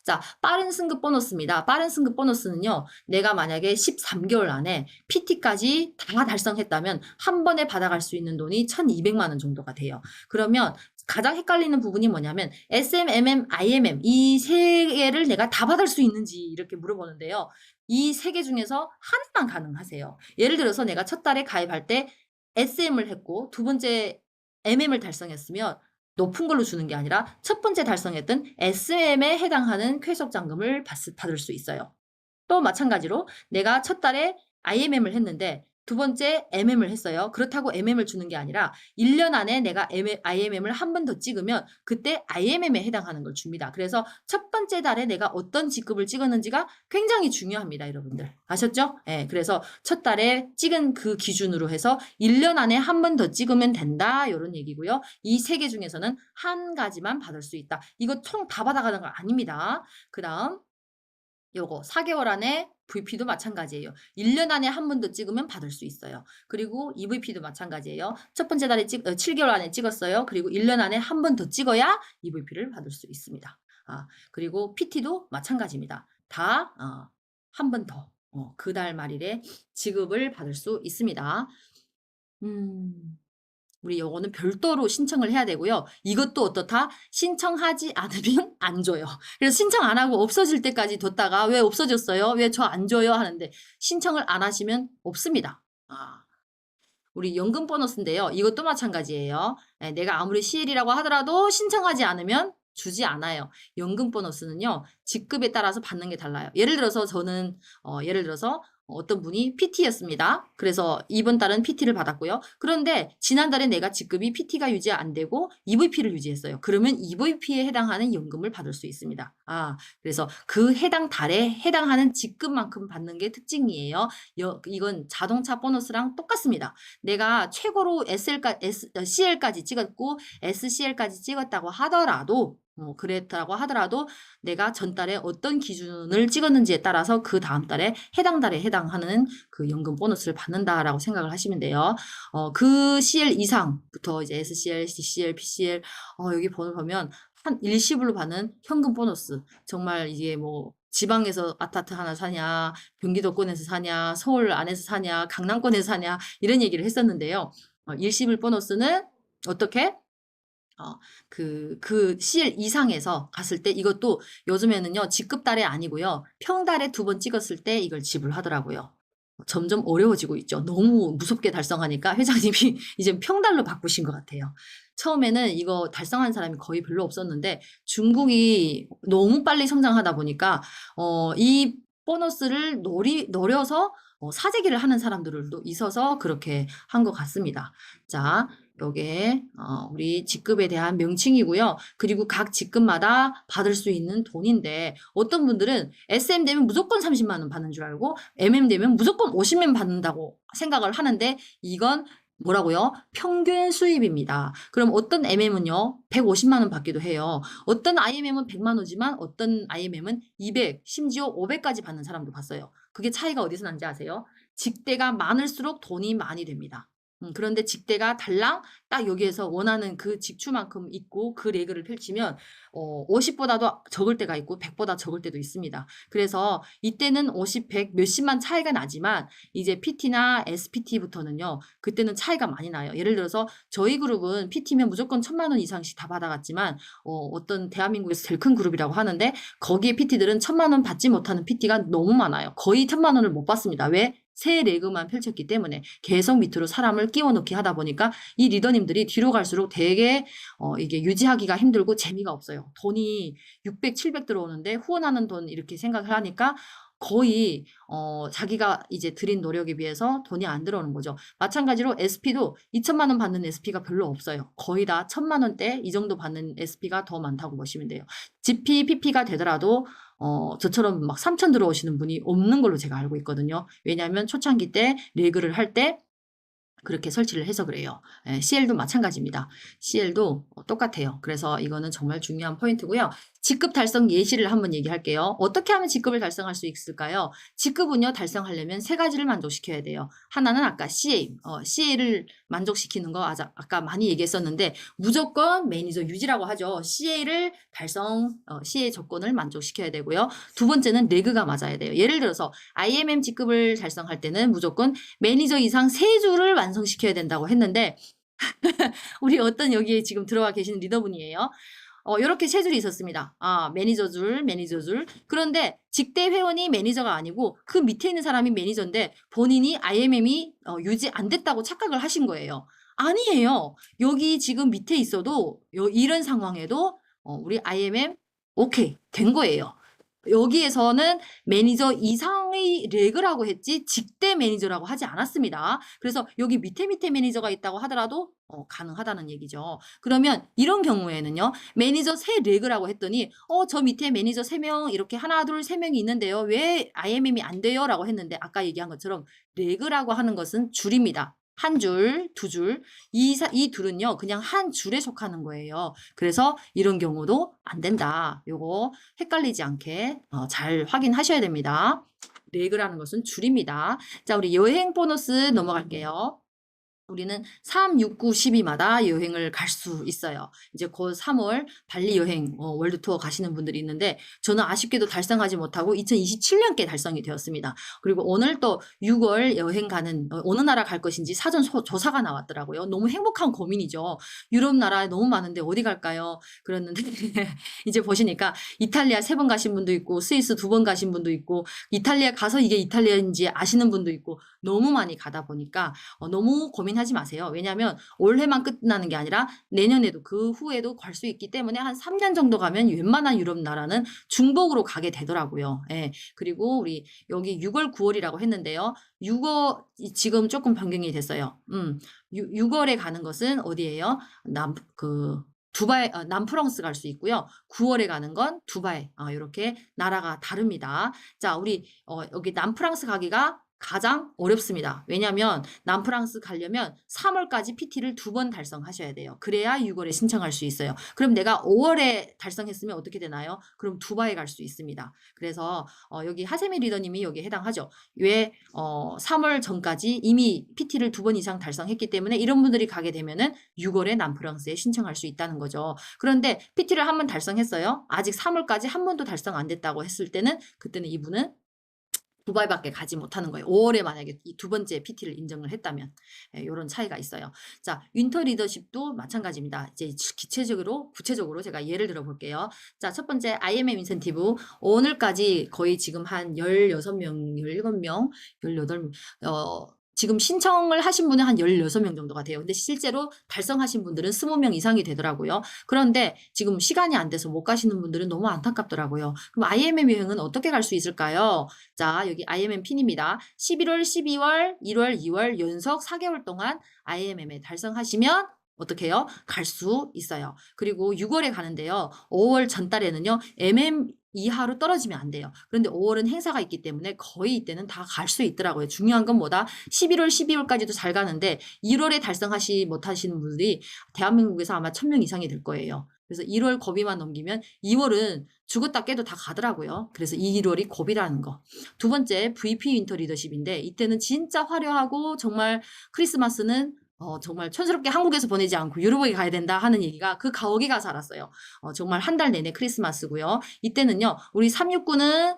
자, 빠른 승급 보너스입니다. 빠른 승급 보너스는요. 내가 만약에 13개월 안에 PT까지 다 달성했다면 한 번에 받아갈 수 있는 돈이 1,200만 원 정도가 돼요. 그러면 가장 헷갈리는 부분이 뭐냐면 SM, MM, IMM 이 세 개를 내가 다 받을 수 있는지 이렇게 물어보는데요. 이 세 개 중에서 하나만 가능하세요. 예를 들어서 내가 첫 달에 가입할 때 SM을 했고 두 번째 MM을 달성했으면 높은 걸로 주는 게 아니라 첫 번째 달성했던 SM에 해당하는 쾌속장금을 받을 수 있어요. 또 마찬가지로 내가 첫 달에 IMM을 했는데 두 번째 MM을 했어요. 그렇다고 MM을 주는 게 아니라 1년 안에 내가 IMM을 한 번 더 찍으면 그때 IMM에 해당하는 걸 줍니다. 그래서 첫 번째 달에 내가 어떤 직급을 찍었는지가 굉장히 중요합니다. 여러분들. 아셨죠? 네, 그래서 첫 달에 찍은 그 기준으로 해서 1년 안에 한 번 더 찍으면 된다. 이런 얘기고요. 이 세 개 중에서는 한 가지만 받을 수 있다. 이거 총 다 받아가는 거 아닙니다. 그 다음 요거 4개월 안에 VP도 마찬가지예요. 1년 안에 한 번 더 찍으면 받을 수 있어요. 그리고 EVP도 마찬가지예요. 첫 번째 달에 7개월 안에 찍었어요. 그리고 1년 안에 한 번 더 찍어야 EVP를 받을 수 있습니다. 그리고 PT도 마찬가지입니다. 다 한 번 더 그 달 말일에 지급을 받을 수 있습니다. 우리 요거는 별도로 신청을 해야 되고요. 이것도 어떻다? 신청하지 않으면 안 줘요. 그래서 신청 안 하고 없어질 때까지 뒀다가 왜 없어졌어요? 왜 저 안 줘요? 하는데 신청을 안 하시면 없습니다. 우리 연금 보너스인데요. 이것도 마찬가지예요. 내가 아무리 CL이라고 하더라도 신청하지 않으면 주지 않아요. 연금 보너스는요. 직급에 따라서 받는 게 달라요. 예를 들어서 저는 어떤 분이 PT였습니다. 그래서 이번 달은 PT를 받았고요. 그런데 지난달에 내가 직급이 PT가 유지 안 되고 EVP를 유지했어요. 그러면 EVP에 해당하는 연금을 받을 수 있습니다. 그래서 그 해당 달에 해당하는 직급만큼 받는 게 특징이에요. 이건 자동차 보너스랑 똑같습니다. 내가 최고로 CL까지 찍었고 SCL까지 찍었다고 하더라도 그랬다고 하더라도 내가 전달에 어떤 기준을 찍었는지에 따라서 그 다음 달에 해당 달에 해당하는 그 연금 보너스를 받는다라고 생각을 하시면 돼요. 그 CL 이상부터 이제 SCL, DCL, PCL 여기 번호 보면 한 일시불로 받는 현금 보너스. 정말 이게 뭐 지방에서 아파트 하나 사냐, 경기도권에서 사냐, 서울 안에서 사냐, 강남권에서 사냐 이런 얘기를 했었는데요. 일시불 보너스는 어떻게? 그 CL 이상에서 갔을 때 이것도 요즘에는요, 직급달에 아니고요, 평달에 2번 찍었을 때 이걸 지불하더라고요. 점점 어려워지고 있죠. 너무 무섭게 달성하니까 회장님이 이제 평달로 바꾸신 것 같아요. 처음에는 이거 달성한 사람이 거의 별로 없었는데 중국이 너무 빨리 성장하다 보니까 이 보너스를 노려서 사재기를 하는 사람들도 있어서 그렇게 한 것 같습니다. 자, 요게 우리 직급에 대한 명칭이고요. 그리고 각 직급마다 받을 수 있는 돈인데 어떤 분들은 SM 되면 무조건 30만 원 받는 줄 알고 MM 되면 무조건 50만 원 받는다고 생각을 하는데 이건 뭐라고요? 평균 수입입니다. 그럼 어떤 MM은요, 150만 원 받기도 해요. 어떤 IMM은 100만 원이지만 어떤 IMM은 200, 심지어 500까지 받는 사람도 봤어요. 그게 차이가 어디서 난지 아세요? 직대가 많을수록 돈이 많이 됩니다. 그런데 직대가 달랑 딱 여기에서 원하는 그 직추만큼 있고 그 레그를 펼치면 50보다도 적을 때가 있고 100보다 적을 때도 있습니다. 그래서 이때는 50, 100 몇십만 차이가 나지만 이제 PT나 SPT부터는요. 그때는 차이가 많이 나요. 예를 들어서 저희 그룹은 PT면 무조건 1,000만 원 이상씩 다 받아갔지만 어떤 대한민국에서 제일 큰 그룹이라고 하는데 거기에 PT들은 1,000만 원 받지 못하는 PT가 너무 많아요. 거의 1,000만 원을 못 받습니다. 왜? 새 레그만 펼쳤기 때문에 계속 밑으로 사람을 끼워 넣기 하다 보니까 이 리더님들이 뒤로 갈수록 되게 이게 유지하기가 힘들고 재미가 없어요. 돈이 600, 700 들어오는데 후원하는 돈 이렇게 생각을 하니까 거의 자기가 이제 들인 노력에 비해서 돈이 안 들어오는 거죠. 마찬가지로 SP도 2천만 원 받는 SP가 별로 없어요. 거의 다 1,000만 원대 이 정도 받는 SP가 더 많다고 보시면 돼요. GP, PP가 되더라도 저처럼 막 3천 들어오시는 분이 없는 걸로 제가 알고 있거든요. 왜냐하면 초창기 때 레그를 할 때 그렇게 설치를 해서 그래요. CL도 마찬가지입니다. CL도 똑같아요. 그래서 이거는 정말 중요한 포인트고요. 직급 달성 예시를 한번 얘기할게요. 어떻게 하면 직급을 달성할 수 있을까요? 직급은요, 달성하려면 세 가지를 만족시켜야 돼요. 하나는 아까 CA, CA를 만족시키는 거 아까 많이 얘기했었는데 무조건 매니저 유지라고 하죠. CA를 CA 조건을 만족시켜야 되고요. 두 번째는 레그가 맞아야 돼요. 예를 들어서 IMM 직급을 달성할 때는 무조건 매니저 이상 3줄을 완성시켜야 된다고 했는데 우리 어떤 여기에 지금 들어와 계시는 리더분이에요. 이렇게 3줄이 있었습니다. 매니저 줄, 매니저 줄. 그런데 직대 회원이 매니저가 아니고 그 밑에 있는 사람이 매니저인데 본인이 IMM이 유지 안 됐다고 착각을 하신 거예요. 아니에요. 여기 지금 밑에 있어도 이런 상황에도 우리 IMM 오케이 된 거예요. 여기에서는 매니저 이상의 레그라고 했지 직대 매니저라고 하지 않았습니다. 그래서 여기 밑에 매니저가 있다고 하더라도 가능하다는 얘기죠. 그러면 이런 경우에는요. 매니저 세 레그라고 했더니 저 밑에 매니저 3명 이렇게 하나 둘 3명이 있는데요. 왜 IMM이 안 돼요? 라고 했는데 아까 얘기한 것처럼 레그라고 하는 것은 줄입니다. 한 줄, 두 줄. 이 둘은요, 그냥 한 줄에 속하는 거예요. 그래서 이런 경우도 안 된다. 요거 헷갈리지 않게 잘 확인하셔야 됩니다. 레그라는 것은 줄입니다. 자, 우리 여행 보너스 넘어갈게요. 우리는 3, 6, 9, 12마다 여행을 갈 수 있어요. 이제 곧 3월 발리 여행 월드 투어 가시는 분들이 있는데 저는 아쉽게도 달성하지 못하고 2027년께 달성이 되었습니다. 그리고 오늘 또 6월 여행 가는 어느 나라 갈 것인지 사전 조사가 나왔더라고요. 너무 행복한 고민이죠. 유럽 나라 너무 많은데 어디 갈까요? 그랬는데 이제 보시니까 이탈리아 3번 가신 분도 있고 스위스 2번 가신 분도 있고 이탈리아 가서 이게 이탈리아인지 아시는 분도 있고 너무 많이 가다 보니까 너무 고민하지 마세요. 왜냐하면 올해만 끝나는 게 아니라 내년에도 그 후에도 갈 수 있기 때문에 한 3년 정도 가면 웬만한 유럽 나라는 중복으로 가게 되더라고요. 예. 그리고 우리 여기 6월, 9월이라고 했는데요. 6월 지금 조금 변경이 됐어요. 6월에 가는 것은 어디예요? 두바이, 남프랑스 갈 수 있고요. 9월에 가는 건 두바이. 이렇게 나라가 다릅니다. 자, 우리 여기 남프랑스 가기가 가장 어렵습니다. 왜냐하면 남프랑스 가려면 3월까지 PT를 2번 달성하셔야 돼요. 그래야 6월에 신청할 수 있어요. 그럼 내가 5월에 달성했으면 어떻게 되나요? 그럼 두바이 갈 수 있습니다. 그래서 여기 하세미 리더님이 여기에 해당하죠. 왜 3월 전까지 이미 PT를 2번 이상 달성했기 때문에 이런 분들이 가게 되면은 6월에 남프랑스에 신청할 수 있다는 거죠. 그런데 PT를 한 번 달성했어요. 아직 3월까지 한 번도 달성 안 됐다고 했을 때는 그때는 이분은 두바이밖에 가지 못하는 거예요. 5월에 만약에 이 두 번째 PT를 인정을 했다면 이런 차이가 있어요. 자, 윈터 리더십도 마찬가지입니다. 이제 구체적으로 제가 예를 들어 볼게요. 자, 첫 번째 IMM 인센티브 오늘까지 거의 지금 한 16명, 17명, 18명 지금 신청을 하신 분은 한 16명 정도가 돼요. 근데 실제로 달성하신 분들은 20명 이상이 되더라고요. 그런데 지금 시간이 안 돼서 못 가시는 분들은 너무 안타깝더라고요. 그럼 IMM 여행은 어떻게 갈 수 있을까요? 자, 여기 IMM 핀입니다. 11월, 12월, 1월, 2월 연속 4개월 동안 IMM에 달성하시면 어떻게 해요? 갈 수 있어요. 그리고 6월에 가는데요. 5월 전달에는요. 이하로 떨어지면 안 돼요. 그런데 5월은 행사가 있기 때문에 거의 이때는 다 갈 수 있더라고요. 중요한 건 뭐다? 11월, 12월까지도 잘 가는데 1월에 달성하시 못하시는 분들이 대한민국에서 아마 1000명 이상이 될 거예요. 그래서 1월 고비만 넘기면 2월은 죽었다 깨도 다 가더라고요. 그래서 1월이 고비라는 거. 두 번째 VP 윈터 리더십인데 이때는 진짜 화려하고 정말 크리스마스는 정말 촌스럽게 한국에서 보내지 않고 유럽에 가야 된다 하는 얘기가 그 거기 가서 알았어요. 정말 한 달 내내 크리스마스고요. 이때는요. 우리 369,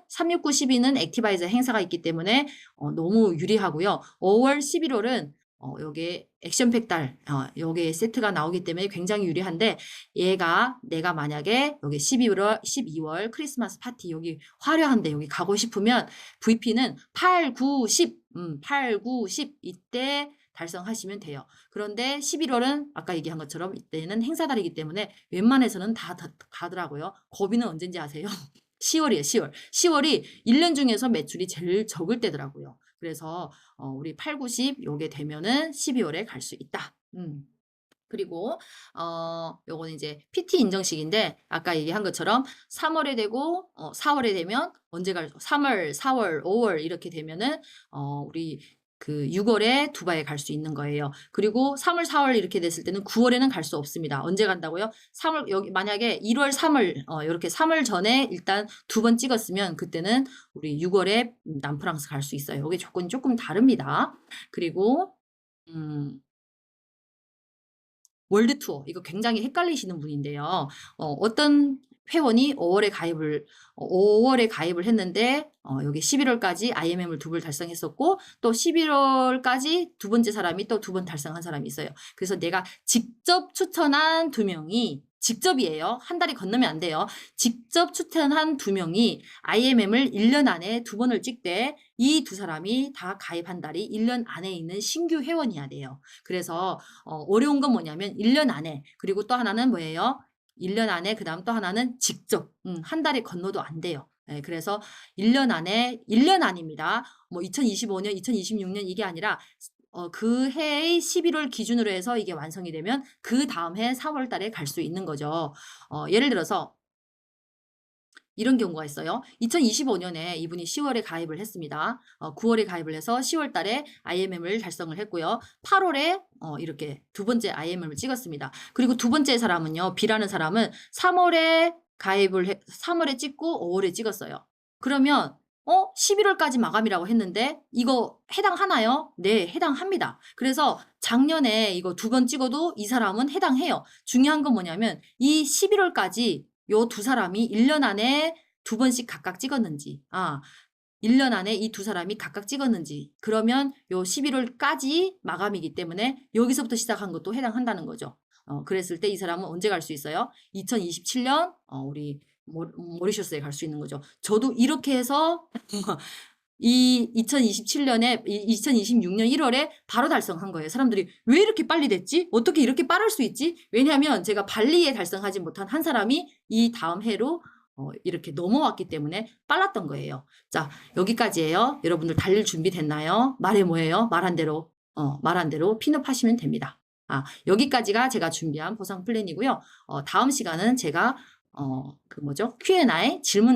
12는 액티바이저 행사가 있기 때문에 너무 유리하고요. 5월, 11월은 여기에 액션팩 달, 여기에 세트가 나오기 때문에 굉장히 유리한데, 내가 만약에 여기 12월 크리스마스 파티, 여기 화려한데 여기 가고 싶으면, VP는 8, 9, 10, 8, 9, 10, 이때 달성하시면 돼요. 그런데 11월은 아까 얘기한 것처럼 이때는 행사달이기 때문에 웬만해서는 다 가더라고요. 고비는 언젠지 아세요? 10월이에요, 10월. 10월이 1년 중에서 매출이 제일 적을 때더라고요. 그래서 우리 8, 9, 10 요게 되면은 12월에 갈 수 있다. 그리고 요거는 이제 PT 인정식인데 아까 얘기한 것처럼 3월에 되고 4월에 되면 언제 3월, 4월, 5월 이렇게 되면은 우리 그 6월에 두바이에 갈 수 있는 거예요. 그리고 3월, 4월 이렇게 됐을 때는 9월에는 갈 수 없습니다. 언제 간다고요? 3월 여기 만약에 1월, 3월 이렇게 3월 전에 일단 2번 찍었으면 그때는 우리 6월에 남프랑스 갈 수 있어요. 이게 조건이 조금 다릅니다. 그리고 월드 투어 이거 굉장히 헷갈리시는 분인데요. 어떤 회원이 5월에 가입을 했는데 여기 11월까지 IMM을 2번 달성했었고 또 11월까지 두 번째 사람이 또 2번 달성한 사람이 있어요. 그래서 내가 직접 추천한 2명이 직접이에요. 한 달이 건너면 안 돼요. 직접 추천한 2명이 IMM을 1년 안에 2번을 찍되 이 두 사람이 다 가입한 달이 1년 안에 있는 신규 회원이어야 돼요. 그래서 어려운 건 뭐냐면 1년 안에 그리고 또 하나는 뭐예요? 1년 안에 그다음 또 하나는 직접 한 달이 건너도 안 돼요. 네, 그래서 1년 안에 1년 안입니다. 뭐 2025년, 2026년 이게 아니라 그 해의 11월 기준으로 해서 이게 완성이 되면 그 다음 해 4월 달에 갈 수 있는 거죠. 예를 들어서 이런 경우가 있어요. 2025년에 이분이 10월에 가입을 했습니다. 9월에 가입을 해서 10월 달에 IMM을 달성을 했고요. 8월에 이렇게 두 번째 IMM을 찍었습니다. 그리고 두 번째 사람은요. B라는 사람은 3월에 찍고 5월에 찍었어요. 그러면 11월까지 마감이라고 했는데 이거 해당하나요? 네, 해당합니다. 그래서 작년에 이거 2번 찍어도 이 사람은 해당해요. 중요한 건 뭐냐면 이 11월까지 요 두 사람이 1년 안에 2번씩 각각 찍었는지, 1년 안에 이 두 사람이 각각 찍었는지, 그러면 요 11월까지 마감이기 때문에 여기서부터 시작한 것도 해당한다는 거죠. 그랬을 때 이 사람은 언제 갈 수 있어요? 2027년, 우리 모리셔스에 갈 수 있는 거죠. 저도 이렇게 해서 이 2027년에 2026년 1월에 바로 달성한 거예요. 사람들이 왜 이렇게 빨리 됐지? 어떻게 이렇게 빠를 수 있지? 왜냐하면 제가 발리에 달성하지 못한 한 사람이 이 다음 해로 이렇게 넘어왔기 때문에 빨랐던 거예요. 자, 여기까지예요. 여러분들 달릴 준비 됐나요? 말해 뭐예요? 말한 대로 핀업하시면 됩니다. 여기까지가 제가 준비한 보상 플랜이고요. 다음 시간은 제가 Q&A 질문